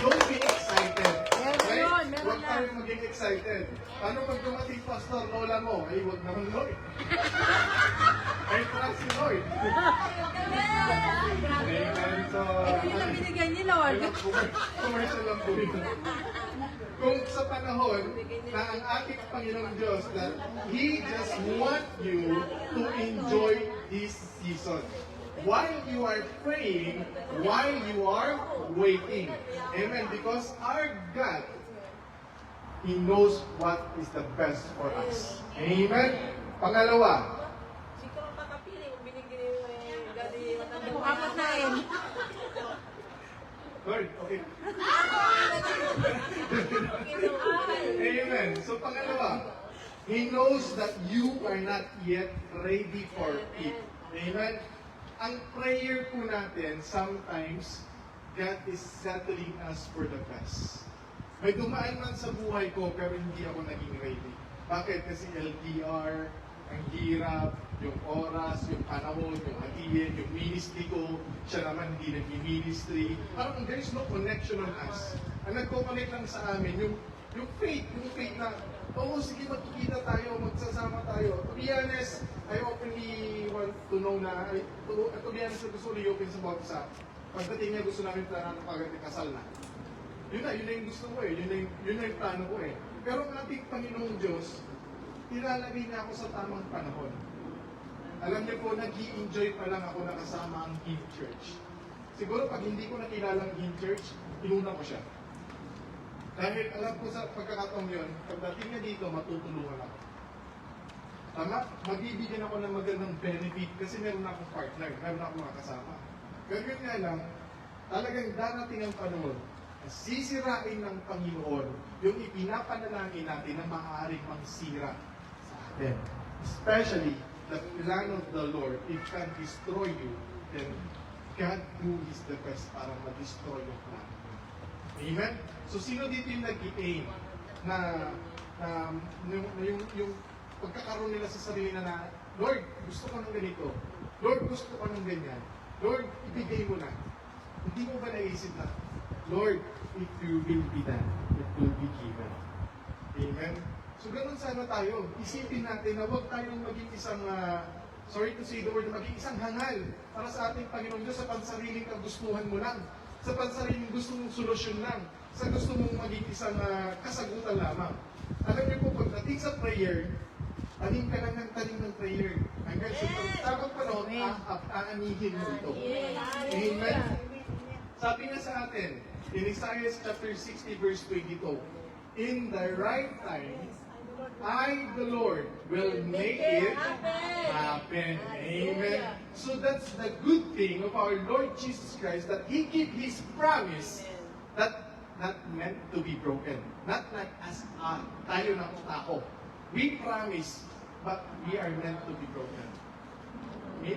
S2: Don't be excited. Right? Huwag tayo maging excited. Paano pag dumating pastor, lola mo? Ay, huwag naman Lord. Ay, trust si Lord. Amen. So,
S3: Hindi lang binigyan ni Lord.
S2: commercial lang po yun. Kung sa panahon na ang ating Panginoong Diyos that He just want you to enjoy this season. While you are praying, while you are waiting. Amen. Because our God, He knows what is the best for us. Amen. Pangalawa,
S4: Siko ang makapili kung binigyan yung gadi
S3: Apat na yun.
S2: Lord, okay. Amen. So pangalawa, He knows that you are not yet ready for it. Amen. Ang prayer po natin, sometimes, God is settling us for the best. May dumaan man sa buhay ko, pero hindi ako naging ready. Bakit? Kasi LDR, ang hirap, yung oras, yung panahon, yung hatiin, yung ministry ko, siya naman hindi nag-ministry. Parang there's no connection on us. Ang nagko-connect lang sa amin, yung faith na, oo, sige, magkikita tayo, magsasama tayo. To be honest, I openly want to know na, to be honest, gusto ni open sa bawat isa. Pagdating niya, gusto namin plano pagdating kasal na. Yun na yung gusto ko eh. Yun na yung plano ko eh. Pero ang ating Panginoong Diyos, ilalagay na ako sa tamang panahon. Alam niyo po, nag-i-enjoy pa lang ako nakasama ang Him Church. Siguro pag hindi ko nakilala ang Him Church, inuna ko siya. Dahil alam ko sa pagkakataong yun, pagdating niya dito, matutulungan ako. Tama? Magbibigyan ako ng magandang benefit kasi meron akong partner, meron akong mga kasama. Pero yun nga lang, talagang darating ang panahon na sisirain ng Panginoon yung ipinapanalangin natin na maaaring mangsira sa atin. Especially, the plan of the Lord, it can destroy you, then God do His the best para ma-destroy yung plan. Amen? So, sino dito yung nag-i-aim na yung pagkakaroon nila sa sarili na Lord, gusto ko ng ganito. Lord, gusto ko ng ganyan. Lord, ibigay mo na. Hindi mo ba naisip na, Lord, if you will be done, it will be given. Amen? So, ganun sana tayo. Isipin natin na huwag tayong maging isang, sorry to say the word, maging isang hangal para sa ating Panginoon Diyos sa pansariling kagustuhan mo lang, sa pansariling gusto mong solusyon lang, sa gusto mong maging isang kasagutan lamang. Alam niyo po, pagdating sa prayer, tanim ka lang ng tanim ng prayer. Hanggang sa tamang panahon, aanihin mo ito. Amen? Sabi nga sa atin, in Isaiah chapter 60 verse 22, in the right time, I, the Lord, will make it happen. Amen. So that's the good thing of our Lord Jesus Christ, that He gave His promise that not meant to be broken. Not like as tayo ng tao. We promise, but we are meant to be broken.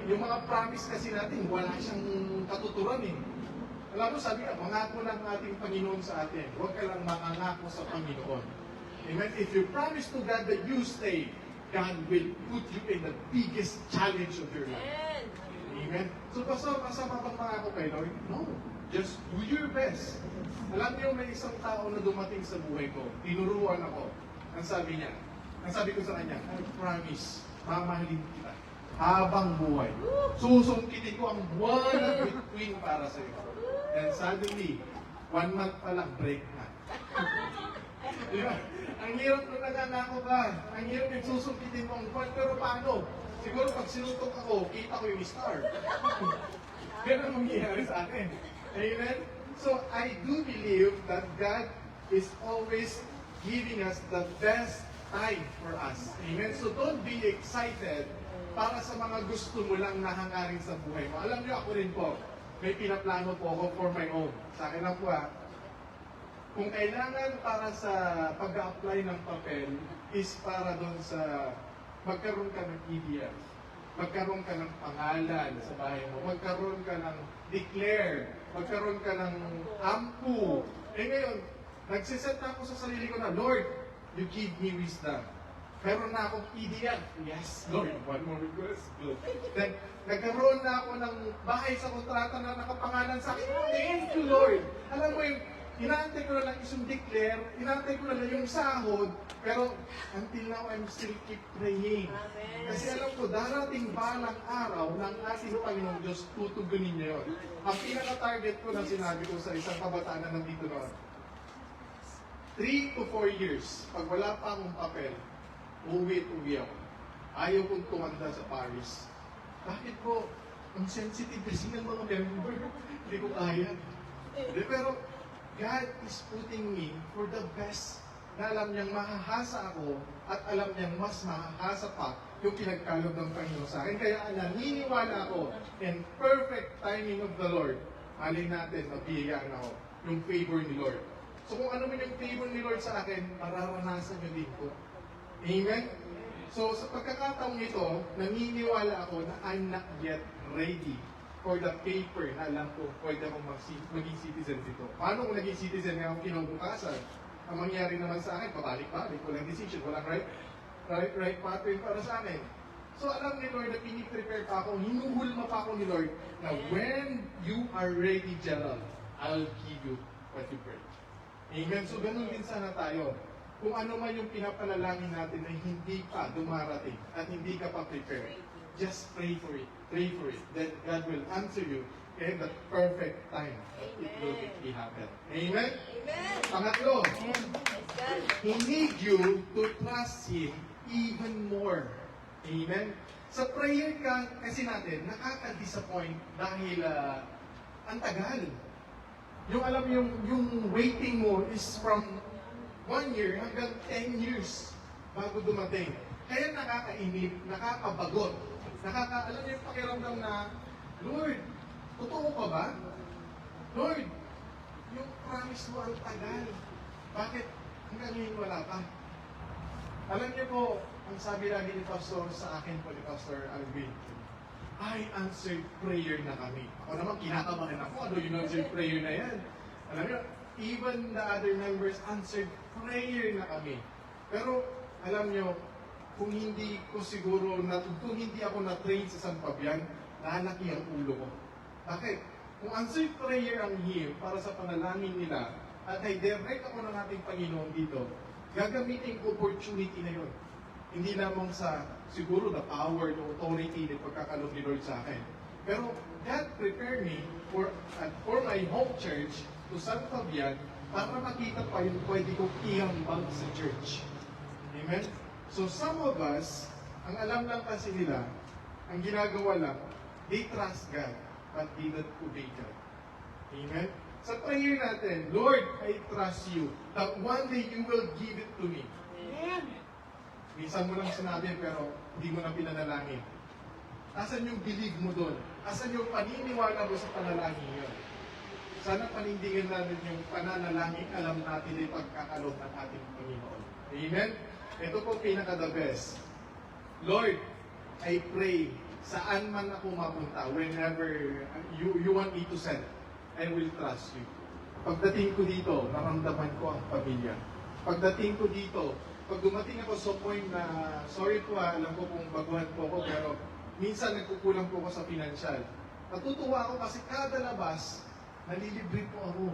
S2: Yung mga promise kasi natin, wala siyang katuturan eh. Alam mo, sabi nga, mangako lang ating Panginoon sa atin. Huwag ka lang mangangako sa Panginoon. Amen? If you promise to God that you stay, God will put you in the biggest challenge of your life. Amen? So, Pastor, masama bang mangako kay Lord? No. Just do your best. Alam niyo, may isang tao na dumating sa buhay ko. Tinuruan ako. Ang sabi niya, ang sabi ko sa kanya, I promise, mamahalin kita habang buhay. Susungkitin ko ang buwan at between para sa iyo. And suddenly, 1 month pa lang, break na. Diba? Ang hirap nung nangangako ka. Ang hirap yung susungkitin mo ang buwan. Pero paano? Siguro pag sinutok ako, kita ko yung star. Ganun ang mangyayari sa akin. Amen? So, I do believe that God is always giving us the best time for us. Amen? So, don't be excited para sa mga gusto mo lang na hangarin sa buhay mo. Alam niyo, ako rin po, may pinaplano po ako for my own. Sa akin lang po kung kailangan para sa pag-apply ng papel, is para doon sa magkaroon ka ng idea. Magkaroon ka ng pangalan sa bahay mo. Magkaroon ka ng declare. Magkaroon ka ng ampu. Eh ngayon, nagsiset na ako sa sarili ko na, Lord, you give me wisdom. Meron na akong idea. Yes, Lord. One more request. Good. Then, nagkaroon na ako ng bahay sa kontrata na nakapangalan sa akin. Thank you, Lord. Alam mo yung, inaantay ko na lang isang declare, inaantay ko na lang yung sahod, pero until now, I'm still keep praying. Kasi alam ko, darating balang araw ng ating Panginoong Diyos, tutugunin niya yun. Ang pinaka-target ko na sinabi ko sa isang kabataan na nandito noon, 3 to 4 years, pag wala pa akong papel, uwi ako. Ayaw kong tumanda sa Paris. Bakit po? Ang sensitive kasi ng mga member. Hindi ko kaya. Pero God is putting me for the best na alam niyang mahahasa ako at alam niyang mas mahahasa pa yung pinagkalob ng Panginoon sa akin. Kaya naniniwala ako in perfect timing of the Lord. Alin natin, mabiyayaan ako. Yung favor ni Lord. So kung ano man yung favor ni Lord sa akin, mararanasan niyo din po. Amen? So sa pagkakataong ito, naniniwala ako na I'm not yet ready for the paper na alam ko pwede akong maging citizen dito. Paano kung naging citizen nga akong kinabukasan? Ang mangyari naman sa akin, pabalik-balik, walang decision, walang right pattern para sa akin. So alam ni Lord na piniprepare pa ako, hinuhulma pa ako ni Lord na when you are ready, Gerald, I'll give you what you pray. Amen? So ganun din sana tayo. Kung ano man yung pinapanalangin natin na hindi pa dumarating at hindi ka pa prepared, just pray for it. Pray for it. Then God will answer you in the perfect time. It will be happen. Amen?
S4: Amen.
S2: Pangatlo,
S4: Praise God.
S2: He needs you to trust Him even more. Amen? Sa prayer ka kasi natin, nakaka-disappoint dahil ang tagal. Yung alam yung waiting mo is from 1 year hanggang 10 years bago dumating. Kaya nakakainip, nakakabagot, alam niyo yung pakiramdam na, Lord, totoo pa ba? Lord, yung promise mo ang tagal. Bakit hanggang ngayon wala pa? Alam niyo po, ang sabi lagi ni Pastor sa akin po ni Pastor Alvin, I answered prayer na kami. Ako naman, kinakabahan ako. Ano yung answered prayer na yan? Alam niyo, even the other members answered prayer na kami. Pero, alam niyo, kung hindi ako na-train sa San Fabian, lalaki ang ulo ko. Bakit? Kung answered prayer ang him para sa panalangin nila, at i-direct ako ng ating Panginoon dito, gagamitin ko opportunity na yun. Hindi lamang sa siguro the power, the authority na pagkakalob ni Lord sa akin. Pero God prepared me for my home church to San Fabian para makita pa yung pwede ko ihambag sa church. Amen? So some of us, ang alam lang kasi nila, ang ginagawa lang, they trust God, but they don't obey God. Amen? Sa prayer natin, Lord, I trust you that one day you will give it to me. Minsan mo lang sinabi pero hindi mo na pinanalangin. Asan yung believe mo doon? Asan yung paniniwala mo sa panalangin yun? Sana panindigan natin yung pananalangin, alam natin yung pagkakalob ng ating Panginoon. Amen? Ito po pinaka-the best. Lord, I pray, saan man ako mapunta, whenever you want me to send, I will trust you. Pagdating ko dito, naramdaman ko ang pamilya. Pagdating ko dito, pag dumating ako sa point na, sorry po alam ko kung baguhan po ako, pero minsan nagkukulang po ako sa financial. Natutuwa ako kasi kada labas, nalilibre po ako.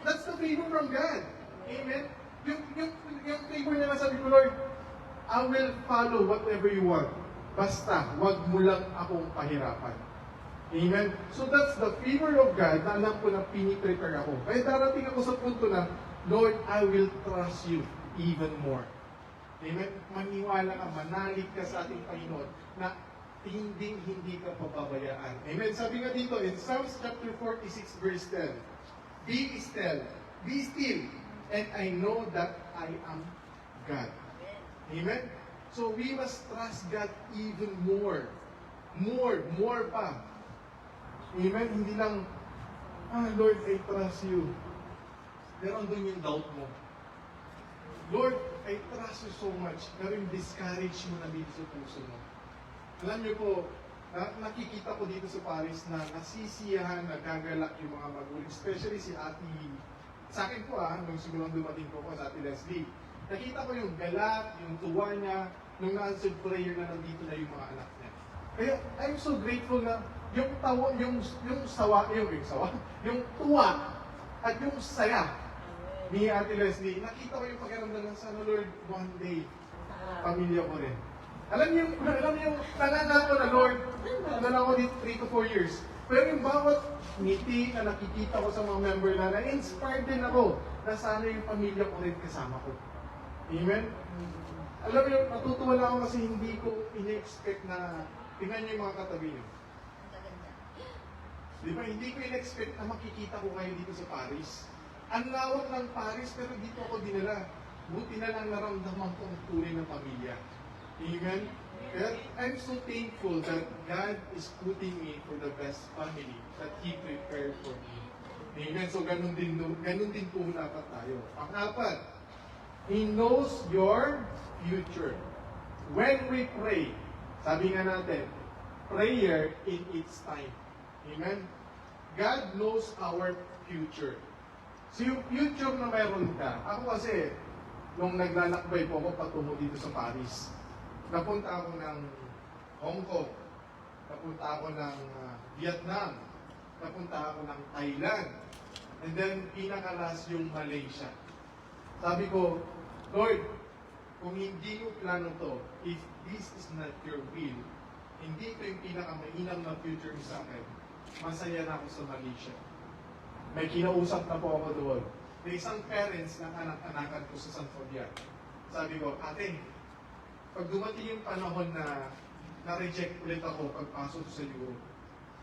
S2: That's the favor from God. Amen? Yung favor na sabi ko, Lord, I will follow whatever you want. Basta, wag mo lang akong pahirapan. Amen? So that's the favor of God na alam ko na piniprepare ako. Kaya darating ako sa punto na, Lord, I will trust you even more. Amen? Maniwala ka, manalig ka sa ating Panginoon na hindi ka pababayaan. Amen? Sabi nga dito in Psalms chapter 46 verse 10, be still, and I know that I am God. Amen? So we must trust God even more. More pa. Amen? Hindi lang, Lord, I trust you. Pero andun yung doubt mo. Lord, I trust you so much, pero yung discourage mo na dito sa puso mo. Alam niyo po, nakikita ko dito sa Paris na nasisiyahan, nagagalak yung mga magulang, especially si Ate, sa akin po nung siguro dumating po sa Ate Leslie, nakita ko yung galak, yung tuwa niya, nung na-answered prayer na nandito na yung mga anak niya. Kaya I'm so grateful na yung tawa, yung tuwa at yung saya ni Ate Leslie, nakita ko yung pakiramdam ng sana, Lord, one day, pamilya ko rin. Alam niyo yung nangangarap ko na, Lord, ako dito 3 to 4 years. Pero yung bawat ngiti na nakikita ko sa mga member na-inspired din ako na sana yung pamilya ko rin kasama ko. Amen? Alam niyo, natutuwa lang ako kasi hindi ko in-expect na, tingnan niyo yung mga katabi niyo. Di ba, hindi ko in-expect na makikita ko kayo dito sa Paris. Ang lawak ng Paris, pero dito ako dinala. Buti na lang naramdaman ko ang tunay ng pamilya. Amen? Kaya I'm so thankful that God is putting me for the best family that He prepared for me. Amen? So ganun din po dapat tayo. Pang-apat, He knows your future. When we pray, sabi nga natin, prayer in its time. Amen? God knows our future. So yung future na meron ka, ako kasi, nung naglalakbay po ako patungo dito sa Paris, napunta ako ng Hong Kong, napunta ako ng Vietnam, napunta ako ng Thailand, and then pinakalas yung Malaysia. Sabi ko, Lord, kung hindi mo plano to, if this is not your will, hindi ito yung pinakamainam na future sa akin, masaya na ako sa Malaysia. May kinausap na po ako doon. May isang parents ng anak-anakan ko sa San Fabian. Sabi ko, ate, pag dumating yung panahon na na-reject ulit ako pagpasok sa Europe,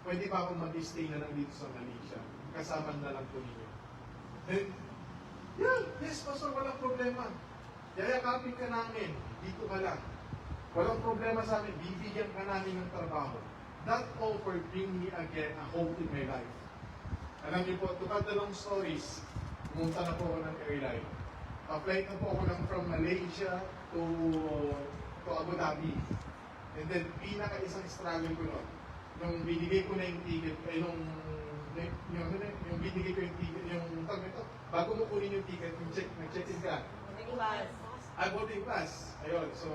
S2: pwede ba akong mag-stay na lang dito sa Malaysia? Kasama na lang po ninyo. Then, yes, pastor, walang problema. Yayakapin ka namin, dito ka lang. Walang problema sa amin, bibigyan ka namin ng trabaho. That offer bring me again a hope in my life. Alam niyo po, to cut the long stories, pumunta na po ako ng airline. Flight na po ako from Malaysia to Abu Dhabi. And then, pinaka-isang struggle ko nun. Nung binigay ko na yung ticket, yung binigay ko yung ticket, bago mo kunin yung ticket, nag-check-in ka. Boarding pass. Ayun, so,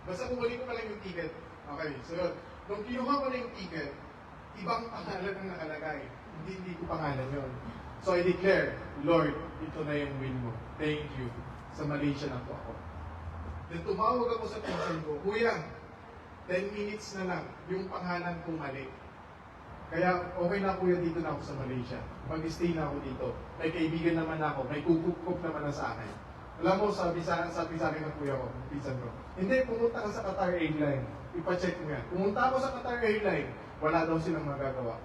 S2: basta kukunin ko pa lang yung ticket. Okay, so yun. Nung kinuha ko na yung ticket, ibang pangalan ang nakalagay. Hindi ko pangalan yun. So I declare, Lord, ito na yung will mo. Thank you. Sa Malaysia na po ako. Then tumawag ako sa pinsan ko, Kuya, 10 minutes na lang, yung pangalan ko mali. Kaya okay na kuya, dito na ako sa Malaysia. Mag-stay na ako dito. May kaibigan naman ako, may kukup naman na sa akin. Alam mo, sabi sa akin ng kuya ko, ng pinsan ko, hindi, pumunta ka sa Qatar Airlines. Ipacheck mo yan. Pumunta ako sa Qatar Airlines, wala daw silang magagawa.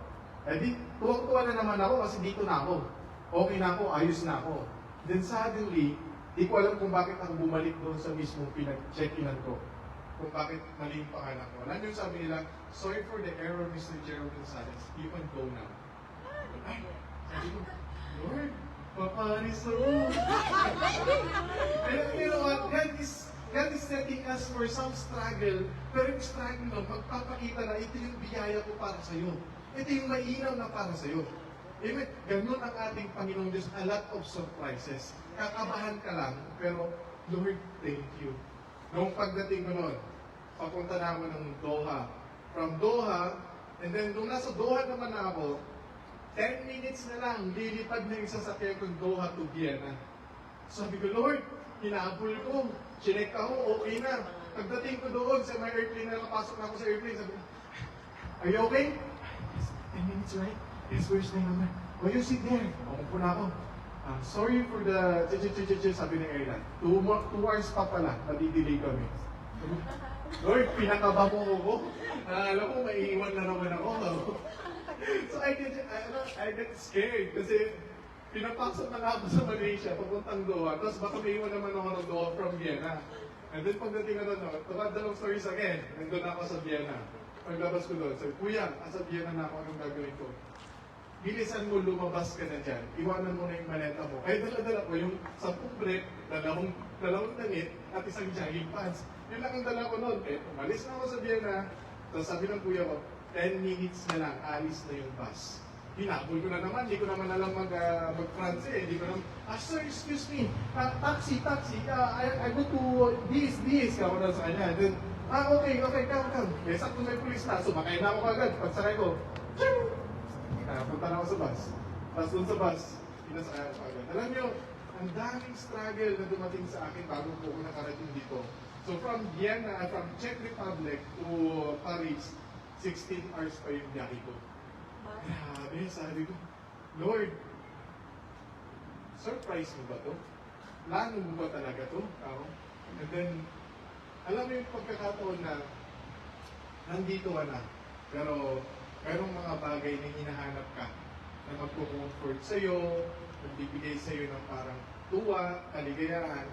S2: Eh di, tuwang-tuwa na naman ako kasi dito na ako. Okay na ako, ayos na ako. Then suddenly, di ko alam kung bakit ako bumalik doon sa mismong pinag-check-inan ko. Kung bakit mali yung pangalan ko. Alam yung sabi nila, sorry for the error, Mr. Gerald Gonzalez. You can go now. Ay, sabi ko, Lord, paparis ako. And you know what? God is setting us for some struggle, pero yung struggle na magpapakita na ito yung biyaya ko para sa'yo. Ito yung mainam na para sa'yo. Amen. Ganun ang ating Panginoong Diyos. A lot of surprises. Kakabahan ka lang, pero Lord, thank you. Noong pagdating ko noon, papunta na ako ng Doha. From Doha, and then nung nasa Doha naman ako, 10 minutes na lang, lilipad na yung sasakyan kong Doha to Vienna. Sabi ko, Lord, hinabol ko. Chinek ako, okay na. Pagdating ko doon, sa may airplane na napasok na ako sa airplane, sabi ko, are you okay? Yes, 10 minutes, right? Yes, where's my number? Oh, you sit there. Umupo na ako. Sorry for the sabi ng airline. 2 hours pa pala, nadidelay kami. Lord, pinakaba mo ako. Alam mo, maiiwan na naman ako. So I get scared kasi pinapasok na ako sa Malaysia, papuntang Doha. Tapos baka maiiwan naman ako ng Doha from Vienna. And then pagdating na doon, tukad dalawang stories again. Nandun ako sa Vienna. Paglabas ko doon, sabi, Kuya, sa Vienna na ako, anong gagawin ko? bilisan mo, lumabas ka na dyan. Iwanan mo na yung maleta mo. Kaya dala-dala ko yung 10 brief, dalawang damit, at isang jogging pants. Yun lang ang dala ko noon. Eh, umalis na ako sa Vienna. Tapos sabi ng kuya ko, 10 minutes na lang, alis na yung bus. Hinabol ko na naman, hindi ko naman alam mag-France eh. Hindi ko naman, sir, excuse me, taxi, I go to this. Ako na sa kanya. Then, okay, come. Eh, sakto may pulis na, sumakay na ako agad. Pagsakay ko, punta na ako sa bus. Tapos dun sa bus, pinasakay ako agad. Alam nyo, ang daming struggle na dumating sa akin bago po ako nakarating dito. So from Vienna, from Czech Republic to Paris, 16 hours pa yung biyahe ko. Grabe, sabi ko, Lord, surprise mo ba to? Plano mo ba talaga to? And then, alam mo yung pagkakataon na nandito ka na, pero merong mga bagay na hinahanap ka na magpo-comfort sa'yo, magbibigay sa'yo ng parang tuwa, kaligayahan.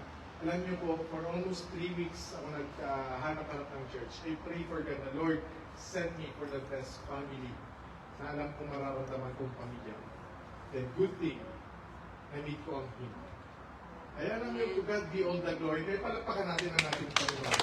S2: Alam niyo po, for almost 3 weeks ako naghanap-hanap ng church. I pray for God na, Lord, send me for the best family na alam kong mararamdaman kong pamilya. Then good thing, na-meet ko ang Him. Kaya alam niyo, to God be all the glory. Kaya palagpakan natin ang ating Panginoon.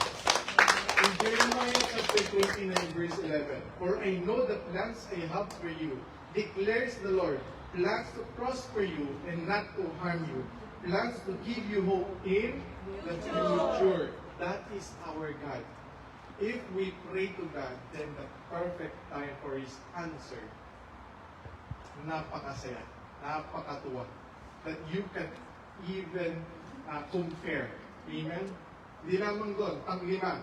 S2: In Jeremiah chapter 29 verse 11, for I know the plans I have for you, declares the Lord, plans to prosper you and not to harm you, plans to give you hope in the future. That is our God. If we pray to God, then the perfect time for His answer, napakasaya, napakatuwa, that you can even compare. Amen? Di lamang doon, pang-lima,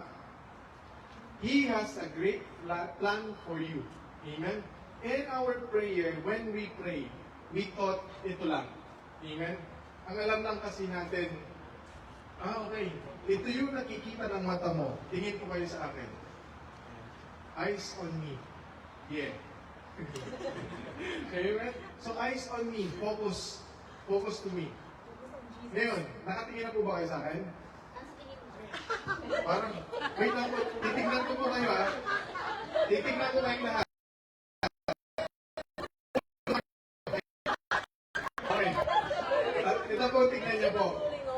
S2: He has a great plan for you. Amen? In our prayer, when we pray, we thought ito lang. Amen? Ang alam lang kasi natin, okay, ito yung nakikita ng mata mo. Tingin ko kayo sa akin. Eyes on me. Yeah. Amen? So eyes on me. Focus. Focus to me. Ngayon, nakatingin na po ba kayo sa akin? Parang, wait lang po, titignan ko po kayo ha. Titignan ko kayong lahat. Okay. Ito po, tignan niyo po.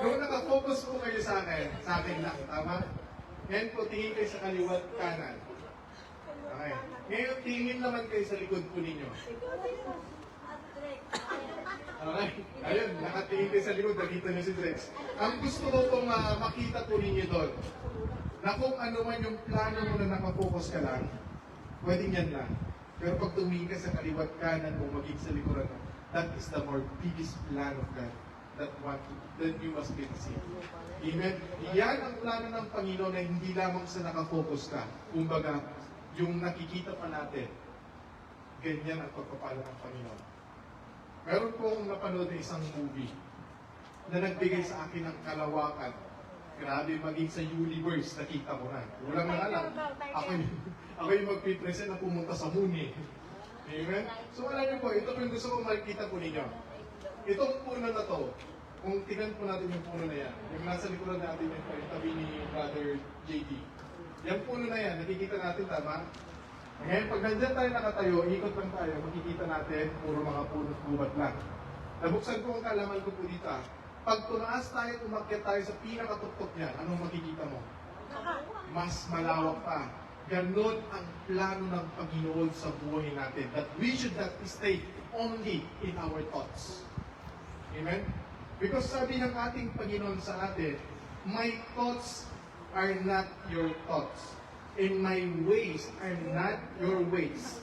S2: Kung nakafocus po kayo sa akin lang, tama? Ngayon po, tingin kayo sa kaliwat kanan. Okay. Ngayon, tingin naman kayo sa likod po ninyo. Okay. Ayun, nakatingin kayo sa likod, nakita niyo si Drex. Ang gusto ko pong makita po ninyo doon, na kung ano man yung plano mo na nakafocus ka lang, pwedeng yan lang. Pero pag tumingin ka sa kaliwat kanan mo, maging sa likuran mo, that is the more biggest plan of God that you must be received. Amen? Yan ang plano ng Panginoon na hindi lamang sa nakafocus ka. Kumbaga, yung nakikita pa natin, ganyan ang pagpapala ng Panginoon. Meron po akong napanood na isang movie na nagbigay sa akin ng kalawakan. Grabe, maging sa universe, nakita ko na. Walang alam. Ako yung magpipresent na pumunta sa moon eh. Amen? So alam niyo po, ito po yung gusto kong makikita po ninyo. Itong puno na to, kung tingnan po natin yung puno na yan, yung nasa likuran natin yung tabi ni Brother JD. Yung puno na yan, nakikita natin, tama? Ngayon, pag nandyan tayo nakatayo, ikot lang tayo, makikita natin, puro mga puno't gubat lang. Nabuksan ko ang kalaman ko po dito. Pag tumaas tayo, umakyat tayo sa pinakatuktok niyan, anong makikita mo? Mas malawak pa. Ganon ang plano ng Panginoon sa buhay natin. That we should not stay only in our thoughts. Amen? Because sabi ng ating Panginoon sa atin, my thoughts are not your thoughts. And my ways are not your ways.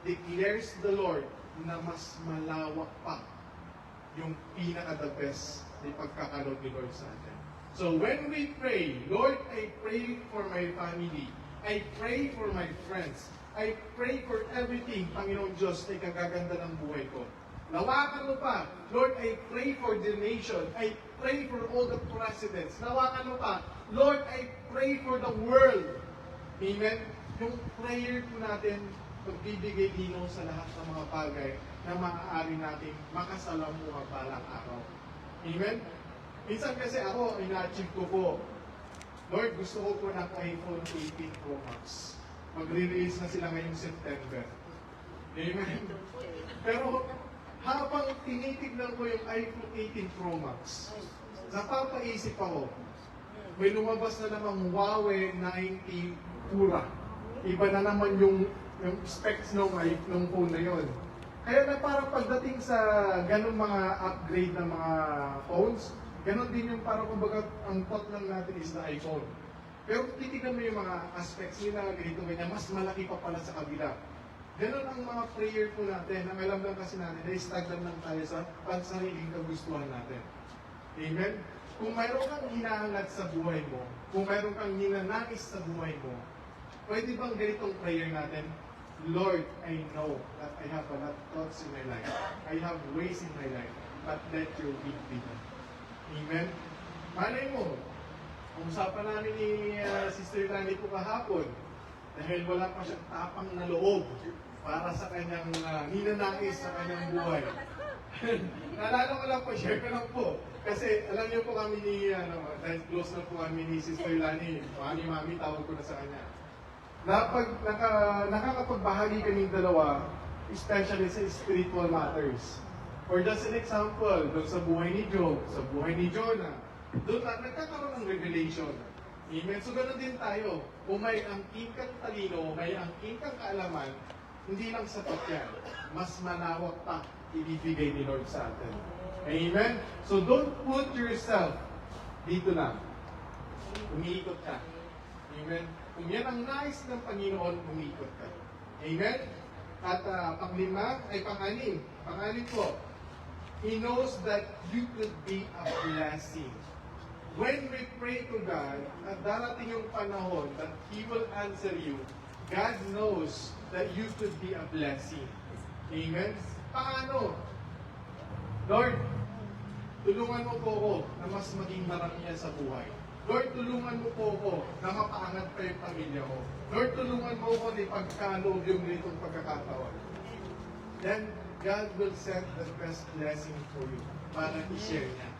S2: Declares the Lord na mas malawak pa yung pinaka-the best na pagkakaloob ni Lord sa atin. So when we pray, Lord, I pray for my family. I pray for my friends. I pray for everything, Panginoon Diyos, na ikagaganda ng buhay ko. Lawakan mo pa, Lord, I pray for the nation. I pray for all the presidents. Lawakan mo pa, Lord, I pray for the world. Amen? Yung prayer po natin, magbibigay linaw sa lahat ng mga bagay na maaari natin makasalamuha balang araw. Amen? Minsan kasi ako, ina-achieve ko po, Lord, gusto ko po ng iPhone 18 Pro Max. Magre-release na sila ngayong September. Amen. Pero habang tinitignan ko yung iPhone 18 Pro Max, napapaisip ako, may lumabas na namang Huawei 90 Pura. Iba na naman yung specs ng phone na yon. Kaya na parang pagdating sa ganun mga upgrade ng mga phones, ganun din yung parang kumbaga ang thought lang natin is na iPhone. Pero titignan mo yung mga aspects nila, ganito ganyan, mas malaki pa pala sa kabila. Ganun ang mga prayer po natin. Ang alam lang kasi natin, na-stag lang tayo sa pansariling kagustuhan natin. Amen? Kung mayroon kang hinahangat sa buhay mo, kung mayroon kang hinanais sa buhay mo, pwede bang ganitong prayer natin? Lord, I know that I have a lot of thoughts in my life. I have ways in my life, but let your will be done. Amen? Malay mo, ang usapan namin ni Sister Lani po kahapon, dahil wala pa siyang tapang na loob para sa kanyang ninanais sa kanyang buhay. Naalala ko lang po, share ko lang po. Kasi alam niyo po kami ni, dahil close na po kami ni Sister Lani, Mami, tawag ko na sa kanya. Nakakapagbahagi kaming dalawa, especially sa spiritual matters. For just an example, doon sa buhay ni Job, sa buhay ni Jonah, doon nagkakaroon ng revelation. Amen. So ganoon din tayo. Kung may angking kang talino, may angking kang kaalaman, hindi lang sapat yan. Mas manawak pa ibibigay ni Lord sa atin. Amen? So don't put yourself dito lang. Umiikot ka. Amen? Kung yan ang nais ng Panginoon, umiikot ka. Amen? At panganim po, He knows that you could be a blessing. When we pray to God, at darating yung panahon that He will answer you, God knows that you could be a blessing. Amen? Paano? Lord, tulungan mo po ako na mas maging maramihan sa buhay. Lord, tulungan mo po ako na mapaangat pa yung pamilya ko. Lord, tulungan mo ako na ipagkaloob yung ganitong pagkakataon. Then, God will send the best blessing for you para i-share niya.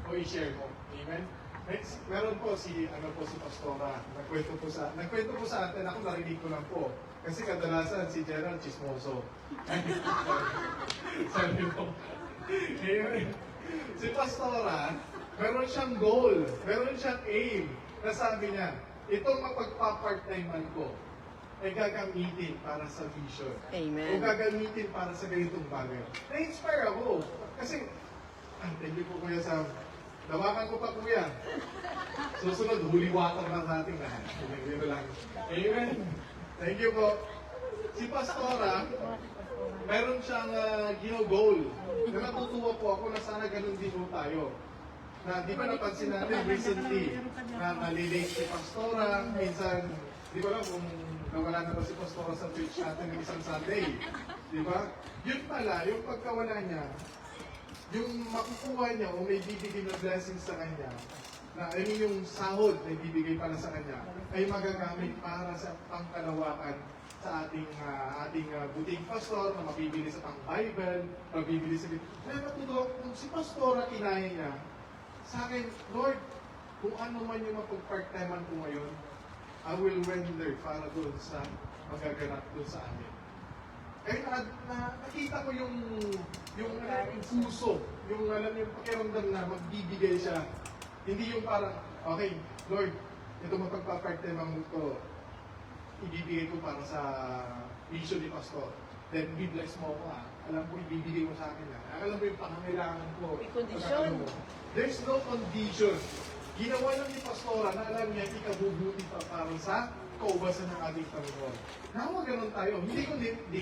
S2: O i-share mo. Amen? Next, meron po si Pastora. Nagkwento po sa atin, ako narinig ko lang po. Kasi kadalasan si Gerald chismoso. Sabi ko. Amen. Si Pastora, meron siyang goal, meron siyang aim. Na sabi niya, itong mapagpa-part-timean ko, ay gagamitin para sa vision.
S8: Amen.
S2: O gagamitin para sa ganitong bagay. Na-inspire ako. Kasi, thank you po Kuya Sam. Dawakan ko pa Kuya. Susunod, huli water na sa ating lahat. Dito lang. Amen. Thank you po. Si Pastora, meron siyang gino-goal. Na natutuwa po ako na sana ganun din po tayo. Na di ba napansin natin recently na nalilate si Pastora, minsan, di ba lang kung nawala na ba si Pastora sa church natin ng isang Sunday. Di ba? Yun pala, yung pagkawala niya, yung makukuha niya o may bibigay na blessings sa kanya, na yung sahod na ibibigay para sa kanya, ay magagamit para sa pangkalawakan sa ating buting pastor na mabibili sa pang-Bible, mabibili sa... Kaya natutuwa, kung si Pastora kinaya niya, sa akin, Lord, kung ano man yung mapag-part-timean ko ngayon, I will render para doon sa magaganap doon sa amin. Kaya nakita ko yung puso, yung alam yung pakiramdam na magbibigay siya. Hindi yung parang, okay, Lord, ito mapagpa-part-timean ko, ibibigay ko para sa mission ni Pastor. Then, be-bless mo ako Alam ko, ibibigay mo sa akin Alam mo yung pangangailangan ko.
S6: May condition.
S2: There's no condition. Ginawa lang ni Pastora na alam niya ikabubuti pa para sa kaubasan ng ating Panginoon. Nawa ganun tayo. Hindi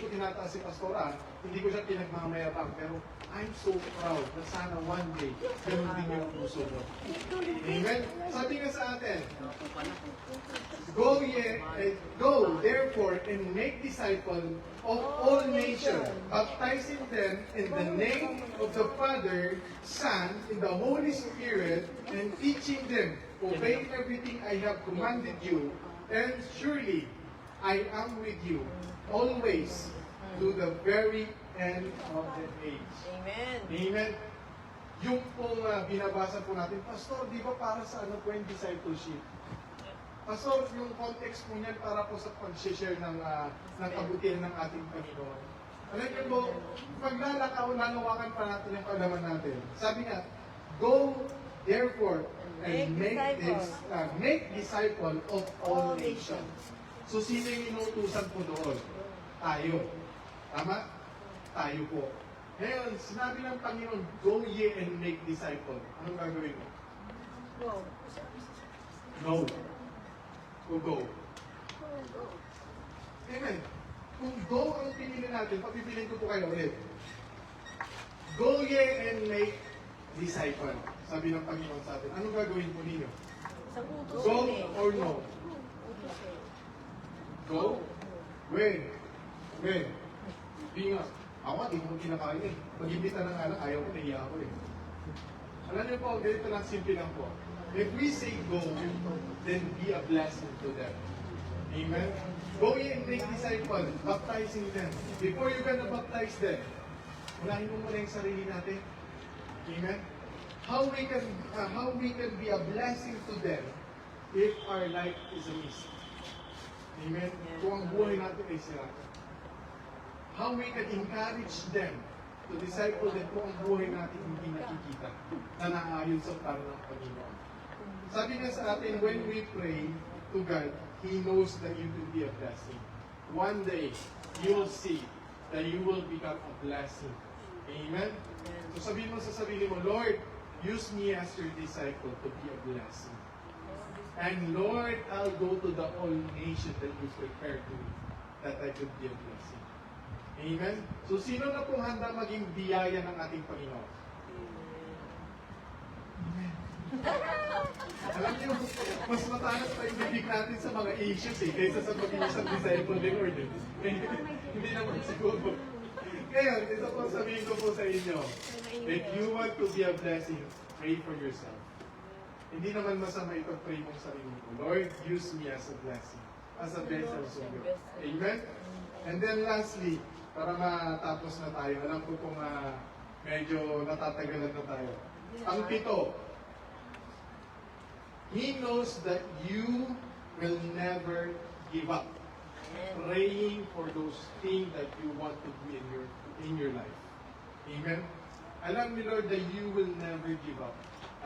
S2: ko tinataas si Pastora. Hindi ko siya pinagmamayabang. Pero I'm so proud na sana one day ganun din yung puso mo. Amen? Sabi nga sa atin, Go, therefore, and make disciples of all nations, baptizing them in the name of the Father, Son, and the Holy Spirit, and teaching them, obey everything I have commanded you, and surely I am with you always to the very end of the age.
S6: Amen.
S2: Amen. Yung pong binabasa po natin, Pastor, di ba para sa ano po yung discipleship? Pastor, yung context po niyan para po sa pag-share ng kabutihan ng ating Panginoon. Alam niyo po, pag lalawakan pa natin yung kalaman natin, sabi nga, go therefore and make disciple of all nations. So, sino yung inuutusan po doon? Tayo. Tama? Tayo po. Ngayon, sinabi ng Panginoon, go ye and make disciple. Anong gagawin mo? No. Go. Amen. Kung go ang pinili natin, papipiliin ko po kayo ulit. Go ye and make disciple. Sabi ng Panginoon sa atin. Anong gagawin po ninyo? Go or no? Go? When? Di nga. Ako nga, di ko kinakain eh. Pag-imbita ng anak, ayaw ko, nahiya ako eh. Alam niyo po, ganito lang, simple lang po. If we say go, then be a blessing to them. Amen? Go ye and make disciples, baptizing them. Before you're gonna baptize them, unahin mo muna yung sarili natin. Amen? How we can be a blessing to them if our life is a mist. Amen? Kung ang buhay natin ay sira. How we can encourage them to disciple them kung ang buhay natin hindi nakikita na naayon sa plano ng Panginoon. Sabi niya sa atin, when we pray to God, He knows that you will be a blessing. One day, you will see that you will become a blessing. Amen? So sabihin mo sa sarili mo, Lord, use me as your disciple to be a blessing. And Lord, I'll go to the whole nation that you prepared to me, that I could be a blessing. Amen? So sino na pong handa maging biyaya ng ating Panginoon? Amen. Alam niyo, mas matalas pa yung bibig natin sa mga issues kaysa sa maging isang disciple ni Lord. Hindi naman siguro. Ngayon, ito po sabihin ko po sa inyo, if you want to be a blessing, pray for yourself. Hindi naman masama ito, pray mong sarili mo. Lord, use me as a blessing, as a vessel to you. Amen? And then lastly, para matapos na tayo, alam ko kung medyo natatagalan na tayo. Ang pito, He knows that you will never give up. Praying for those things that you want to do in your life. Amen? Alam ni Lord that you will never give up.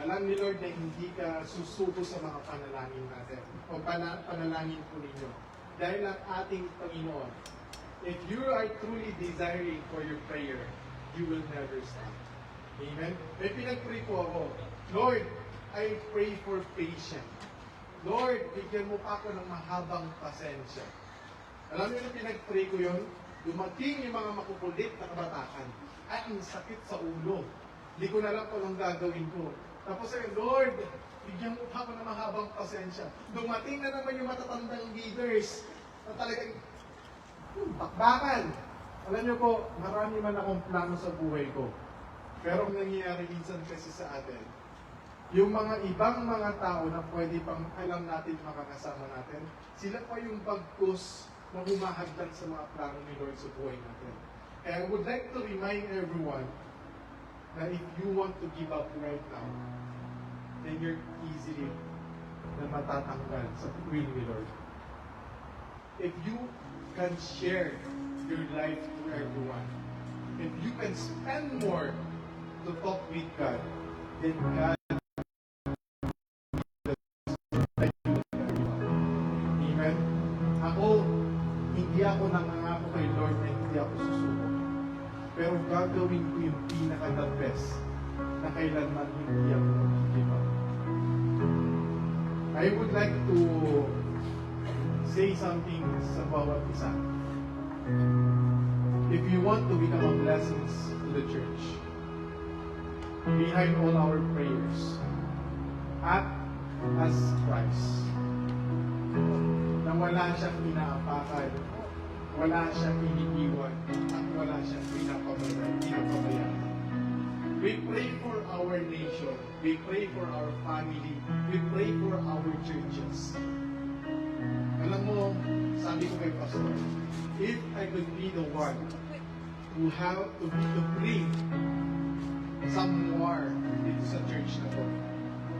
S2: Alam ni Lord na hindi ka susuko sa mga panalangin natin o panalangin po ninyo. Dahil ang ating Panginoon, if you are truly desiring for your prayer, you will never stop. Amen? May pinag-pray po ako, Lord, I pray for patience. Lord, bigyan mo pa ako ng mahabang pasensya. Alam niyo na pinag-pray ko yun? Dumating yung mga makukulit na kabataan. Ay, ang sakit sa ulo. Hindi ko na lang kung anong gagawin ko. Tapos ay, Lord, bigyan mo pa ako ng mahabang pasensya. Dumating na naman yung matatandang leaders na talagang bakbakan. Alam niyo po, marami man akong plano sa buhay ko. Pero ang nangyayari minsan kasi sa atin, yung mga ibang mga tao na pwede pang alam natin makakasama natin, sila pa yung bagkus na humahagdan sa mga plano ni Lord sa buhay natin. And I would like to remind everyone that if you want to give up right now, then you're easily na matatanggal sa will ni Lord. If you can share your life to everyone, if you can spend more to talk with God, then God hindi ako nangangako kay Lord na hindi ako susuko. Pero gagawin ko yung pinaka-the best na kailanman hindi ako mag-give up. I would like to say something sa bawat isa. If you want to become a blessing to the church, behind all our prayers, act as Christ. Na wala siyang inaapakan, wala siyang iniiwan, at wala siyang pinapabayaan. We pray for our nation, we pray for our family, we pray for our churches. Alam mo, sabi ko kay Pastor, if I could be the one to bring some more dito sa church na to,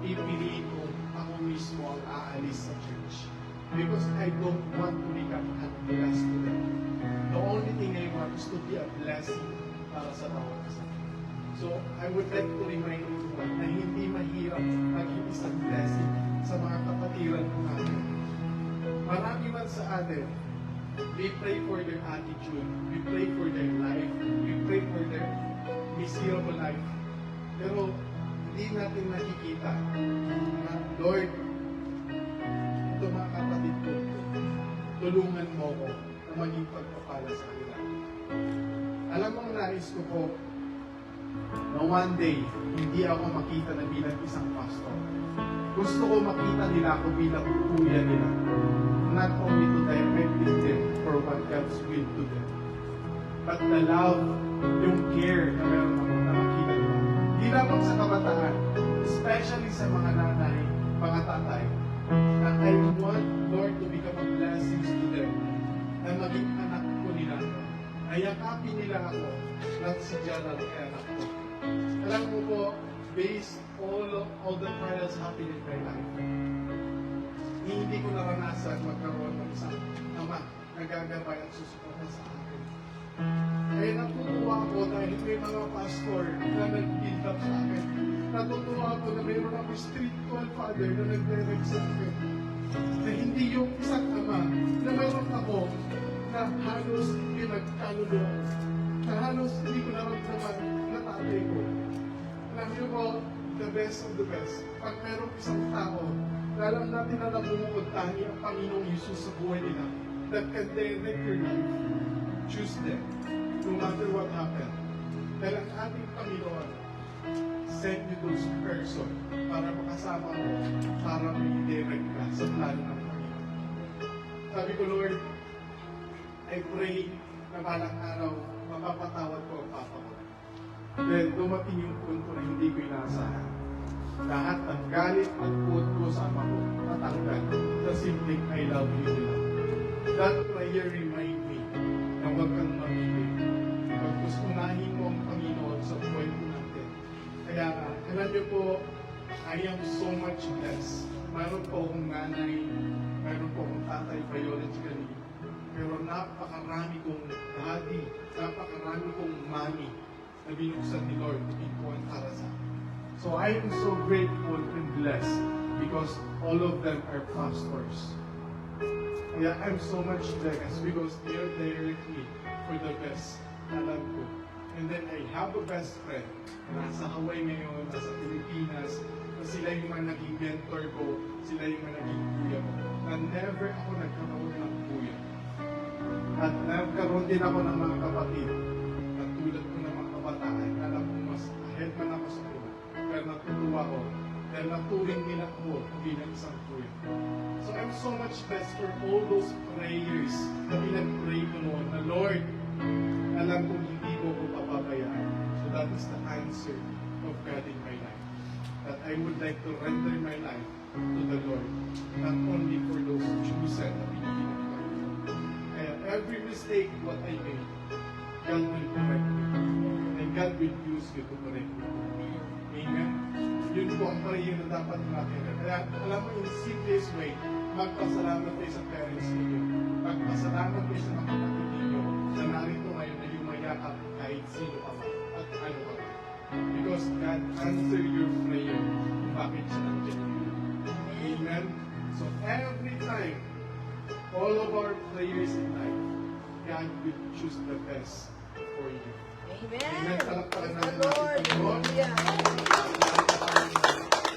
S2: ipiliin ko ako mismo ang aalis sa church. because I don't want to become unblessed to them. The only thing I want is to be a blessing para sa bawat isa. So, I would like to remind everyone na hindi mahirap maging isang blessing sa mga kapatiran natin. Marami man sa atin, we pray for their attitude, we pray for their life, we pray for their miserable life. Pero, hindi natin nakikita na, Lord, ito mga kapatid ko, tulungan mo ko na maging pagpapala sa kanila. Alam mo, nais ko po na one day, hindi ako makita na bilang isang pastor. Gusto ko makita nila ako bilang kuya nila. Not only to direct them for what God's will to them, but the love, yung care na meron ako na makita nila. Hindi lamang sa kabataan, especially sa mga nanay, mga tatay, na I want, Lord, to become a blessing to them, na maging anak ko nila. Ayakapin nila ako, not si Gerald ay anak ko. Alam mo po, based all the trials happen in my life, hindi ko naranasan magkaroon ng isang ama na gagabay at susuporta sa akin. Kaya natutuwa ako dahil may mga pastor na nag-build up sa akin. Natutuwa ako na mayroon ako spiritual father na nag-direct sa akin. Na hindi yung isang ama na mayroon ako na halos pinagkaluluwa. Na halos hindi ko naramdaman na tatay ko. Alam niyo po, the best of the best. Pag mayroong isang tao, alam natin na namumukod tayo ang Panginoong Yesus sa buhay nila that can direct your life. Choose them, no matter what happened. Dahil ang ating Panginoon, send you those person para makasama mo, para may direct ka sa plano ng Panginoon. Sabi ko, Lord, I pray na balang araw, mapapatawad ko ang papa ko. Dahil dumating yung punto na hindi ko inaasahan. Lahat ng galit at puot ko sa ama ko, natanggal sa simpleng I love you nila. That prayer remind me na huwag kang mamili. Huwag unahin mo ang Panginoon sa buhay ko natin. Kaya alam niyo po, I am so much blessed. Mayroon po akong nanay, mayroon po akong tatay biologically, pero napakarami kong daddy, napakarami kong mommy na binuksan ni Lord na pinpuan para sa akin. So I am so grateful and blessed because all of them are pastors. Yeah, I'm so much blessed because they are directly for the best. Alam ko. And then I have a best friend na nasa Hawaii ngayon, nasa Pilipinas, na sila yung mga naging mentor ko, sila yung mga naging kuya ko, na never ako nagkaroon ng kuya. At nagkaroon din ako ng mga kapatid na tulad ko ng mga kabataan. Alam ko mas ahead man ako sa kuya. Pero natutuwa ko dahil naturing nila ako bilang isang kuya. So I'm so much blessed for all those prayers na pinag-pray ko noon na Lord, alam kong hindi mo ko papabayaan. So that is the answer of God in my life. That I would like to render my life to the Lord, not only for those chosen na pinipinag ko. Kaya every mistake what I made, God will correct me. And God will use you to correct me. Amen? Yun po ang prayer na dapat natin. Kaya alam mo, in simplest way, magpasalamat kayo sa parents ninyo. Magpasalamat kayo sa mga kapatid ninyo na narito ngayon na yumayakap kahit sino ka ba at ano ka ba. Because God answered your prayer kung bakit siya nandiyan. Amen? So every time, all of our prayers in life, God will choose the best for you. Amen. Palakpakan natin natin Panginoon.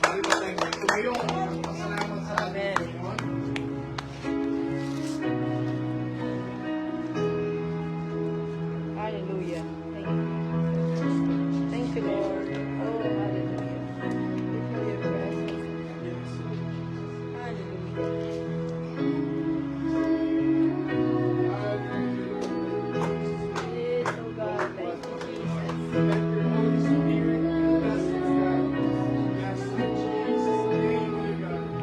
S2: Mari ba tayong tumayo? Pasalamat sa ating Panginoon.
S8: Hallelujah. Thank you, Lord. Oh, hallelujah. We feel your presence. Hallelujah. Yes, oh God. Thank you, Jesus.
S2: Let your Holy Spirit bless us, God. Yes, in Jesus' name, God.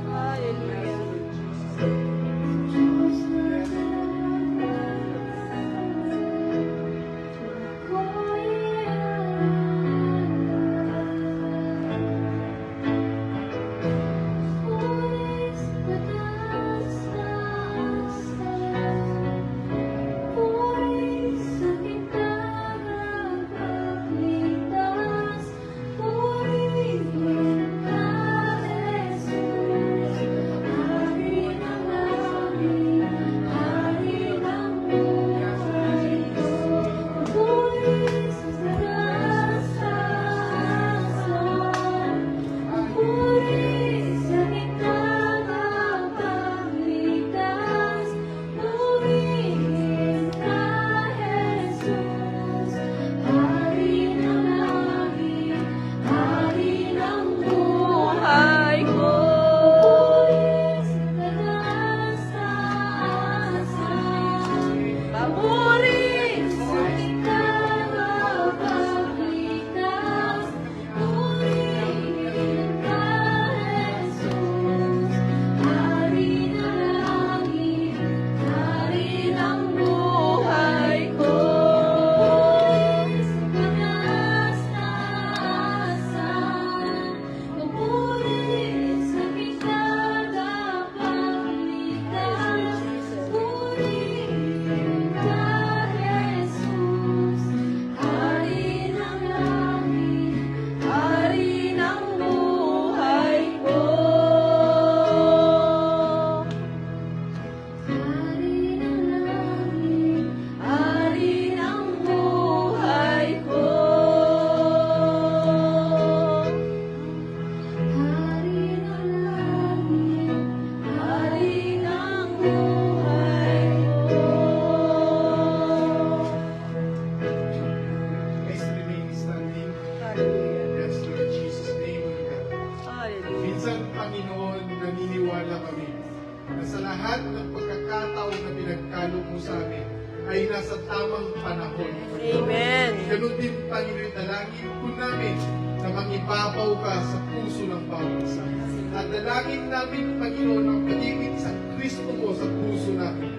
S2: pagkakataon na pinagkaloob mo sa amin ay nasa tamang panahon.
S4: Amen.
S2: Ganun din, Panginoon, dalangin po namin na mangibabaw ka sa puso ng bawat isa. At dalangin namin, Panginoon, ang pag-ibig sa Kristo mo sa puso namin.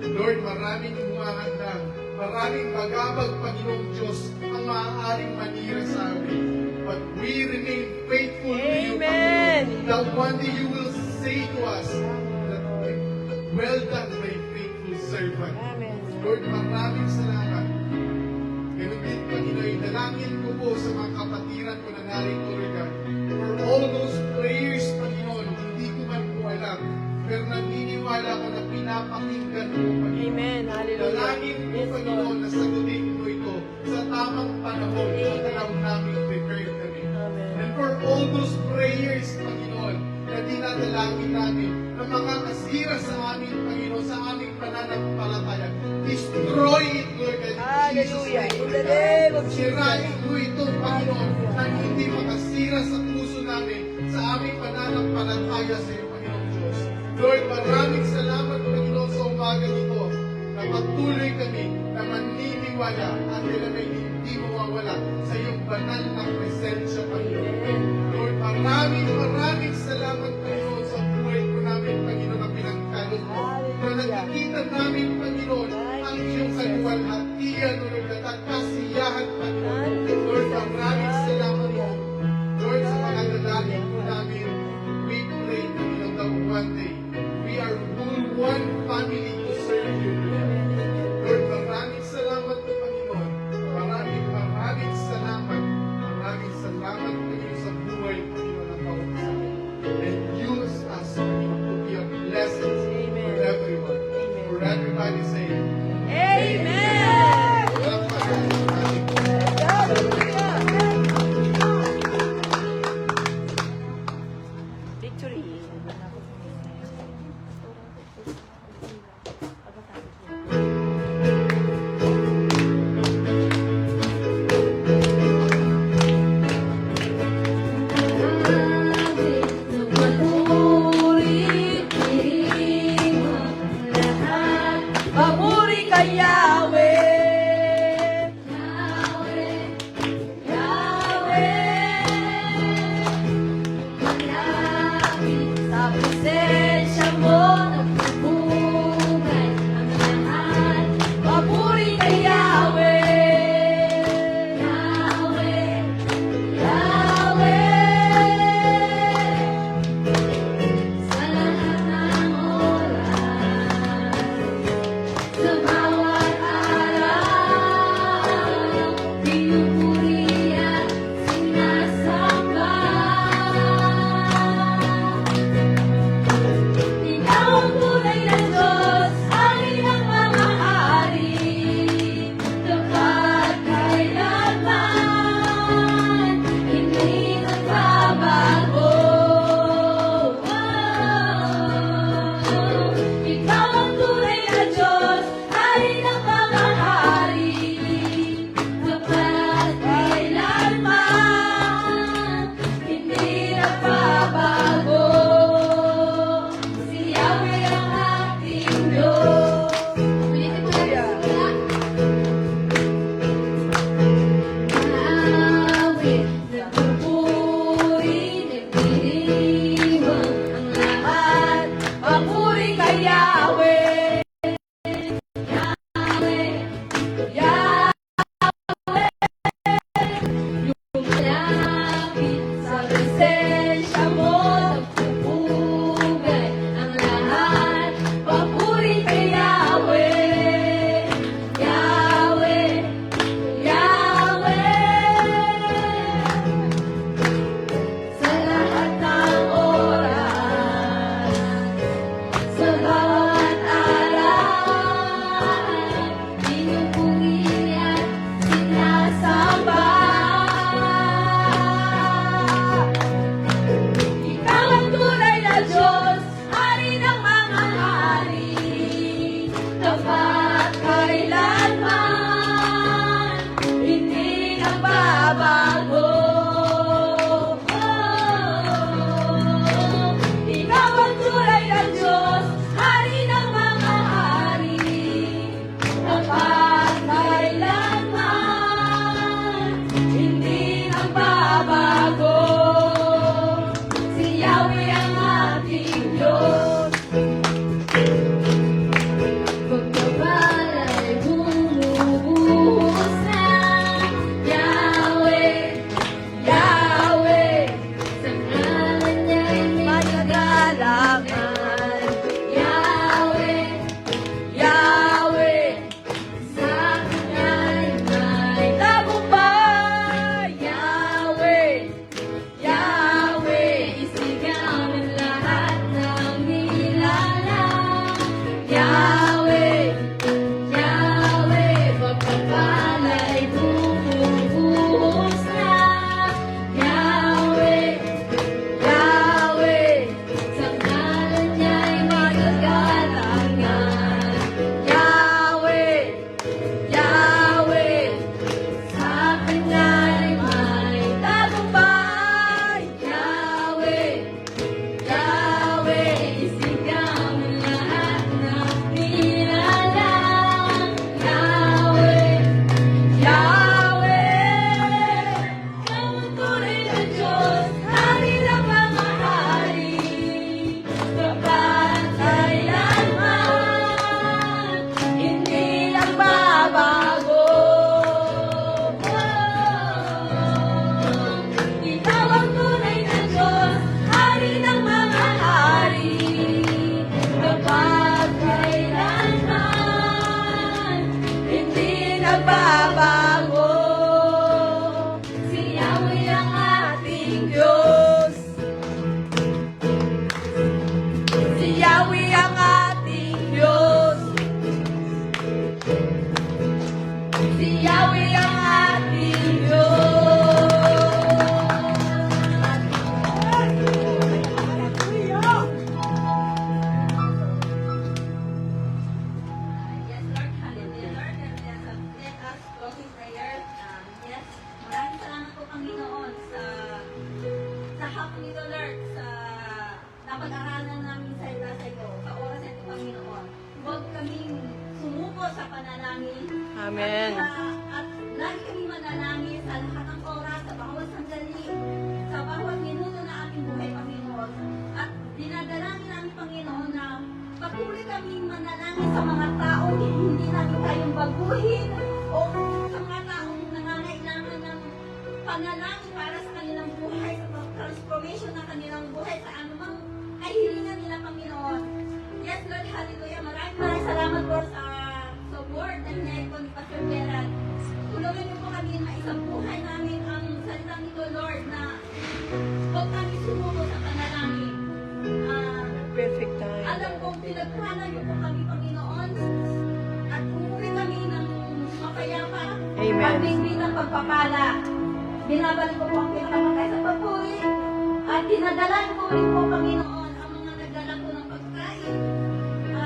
S2: Lord, maraming humahanda, maraming magabag, Panginoong Diyos, ang maaaring manira sa amin. But we remain faithful to you,
S4: Amen.
S2: Panginoon. That one day you will say to us, that, well done, my faithful servant.
S4: Amen.
S2: Lord, maraming salamat. Ganun din, Panginoon, dalangin ko po sa mga kapatiran ko na narito, Lord, for all those prayers, Panginoon, hindi ko man po alam, pero naniniwala ko na pinapakinggan mo, Panginoon.
S4: Amen. Hallelujah.
S2: Dalangin ko, Panginoon, na sagutin mo ito sa tamang panahon at alam namin prepared kami.
S4: Amen.
S2: And for all those prayers, Panginoon, na dinadalangin namin, na makakasira sa amin, Panginoon, sa aming pananampalataya, destroy it, Lord, in Jesus'
S4: Hallelujah.
S2: name,
S4: In
S2: Lord
S4: the
S2: God.
S4: name of Jesus.
S2: Sirain mo ito, Panginoon, na hindi makasira sa puso namin, sa aming pananampalataya sa iyo, Panginoon Diyos. Lord, maraming salamat, Panginoon, sa umaga nito, na patuloy kami na maniniwala at may hindi mawawala sa iyong banal na presensya, Panginoon. Lord, maraming salamat, Panginoon, sa buhay ko namin, Panginoon, na pinagkaloob mo. Na nakikita namin, Panginoon, ang iyong kaluwalhatian, Lord, at kasiyahan, Panginoon. Lord, maraming salamat po. Lord, sa mga dalangin po namin, we pray, Panginoon, that one day, we are one family to serve you, Lord. Lord, maraming salamat po, Panginoon. Maraming salamat. Maraming salamat, Panginoon, sa buhay, Panginoon, ng bawat isa. And use us, Panginoon, to be a blessing
S4: Amen.
S2: for everyone.
S4: Amen.
S2: For everybody saying,
S4: Amen. Victory. Papuri namin.
S8: Amen.
S4: At lagi kami manalangin sa lahat ng oras, sa bawat sandali, sa bawat minuto na aming buhay, Panginoon. At dinadalangin namin, Panginoon, na patuloy kaming manalangin sa mga taong hindi namin kayang baguhin o sa mga taong nangangailangan ng panalangin para sa kanilang buhay, sa transformation ng kanilang buhay, sa anumang kahilingan nila, Panginoon. Yes, Lord, hallelujah. Maraming salamat po sa word na hinayag ko ni Pastor Gerald. Tulungan niyo po kami na isang buhay namin ang salita nito, Lord, na huwag kami sumuko sa panalangin.
S8: Perfect time.
S4: Alam kong pinagpala niyo po kami, Panginoon, at umuwi kami ng mapayapa.
S8: Amen.
S4: Pagbigay ng pagpapala. Binabalik ko po ang pinakamatay sa papuri. At dinadalan ko rin po, Panginoon, ang mga nagdala ko ng pagkain na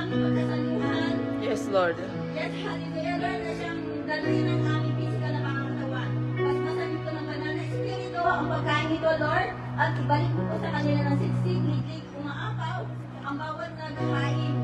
S4: aming pagkasalihan.
S8: Yes, Lord.
S4: Yes, hallelujah, Lord, na siyang daluhin ng aming physical na pangangatawan. Mas masalit ko ng banal na espiritu ang pagkain nito, Lord, at ibalik mo po sa kanila ng siksik, liglig, umaapaw, ang bawat naghahain.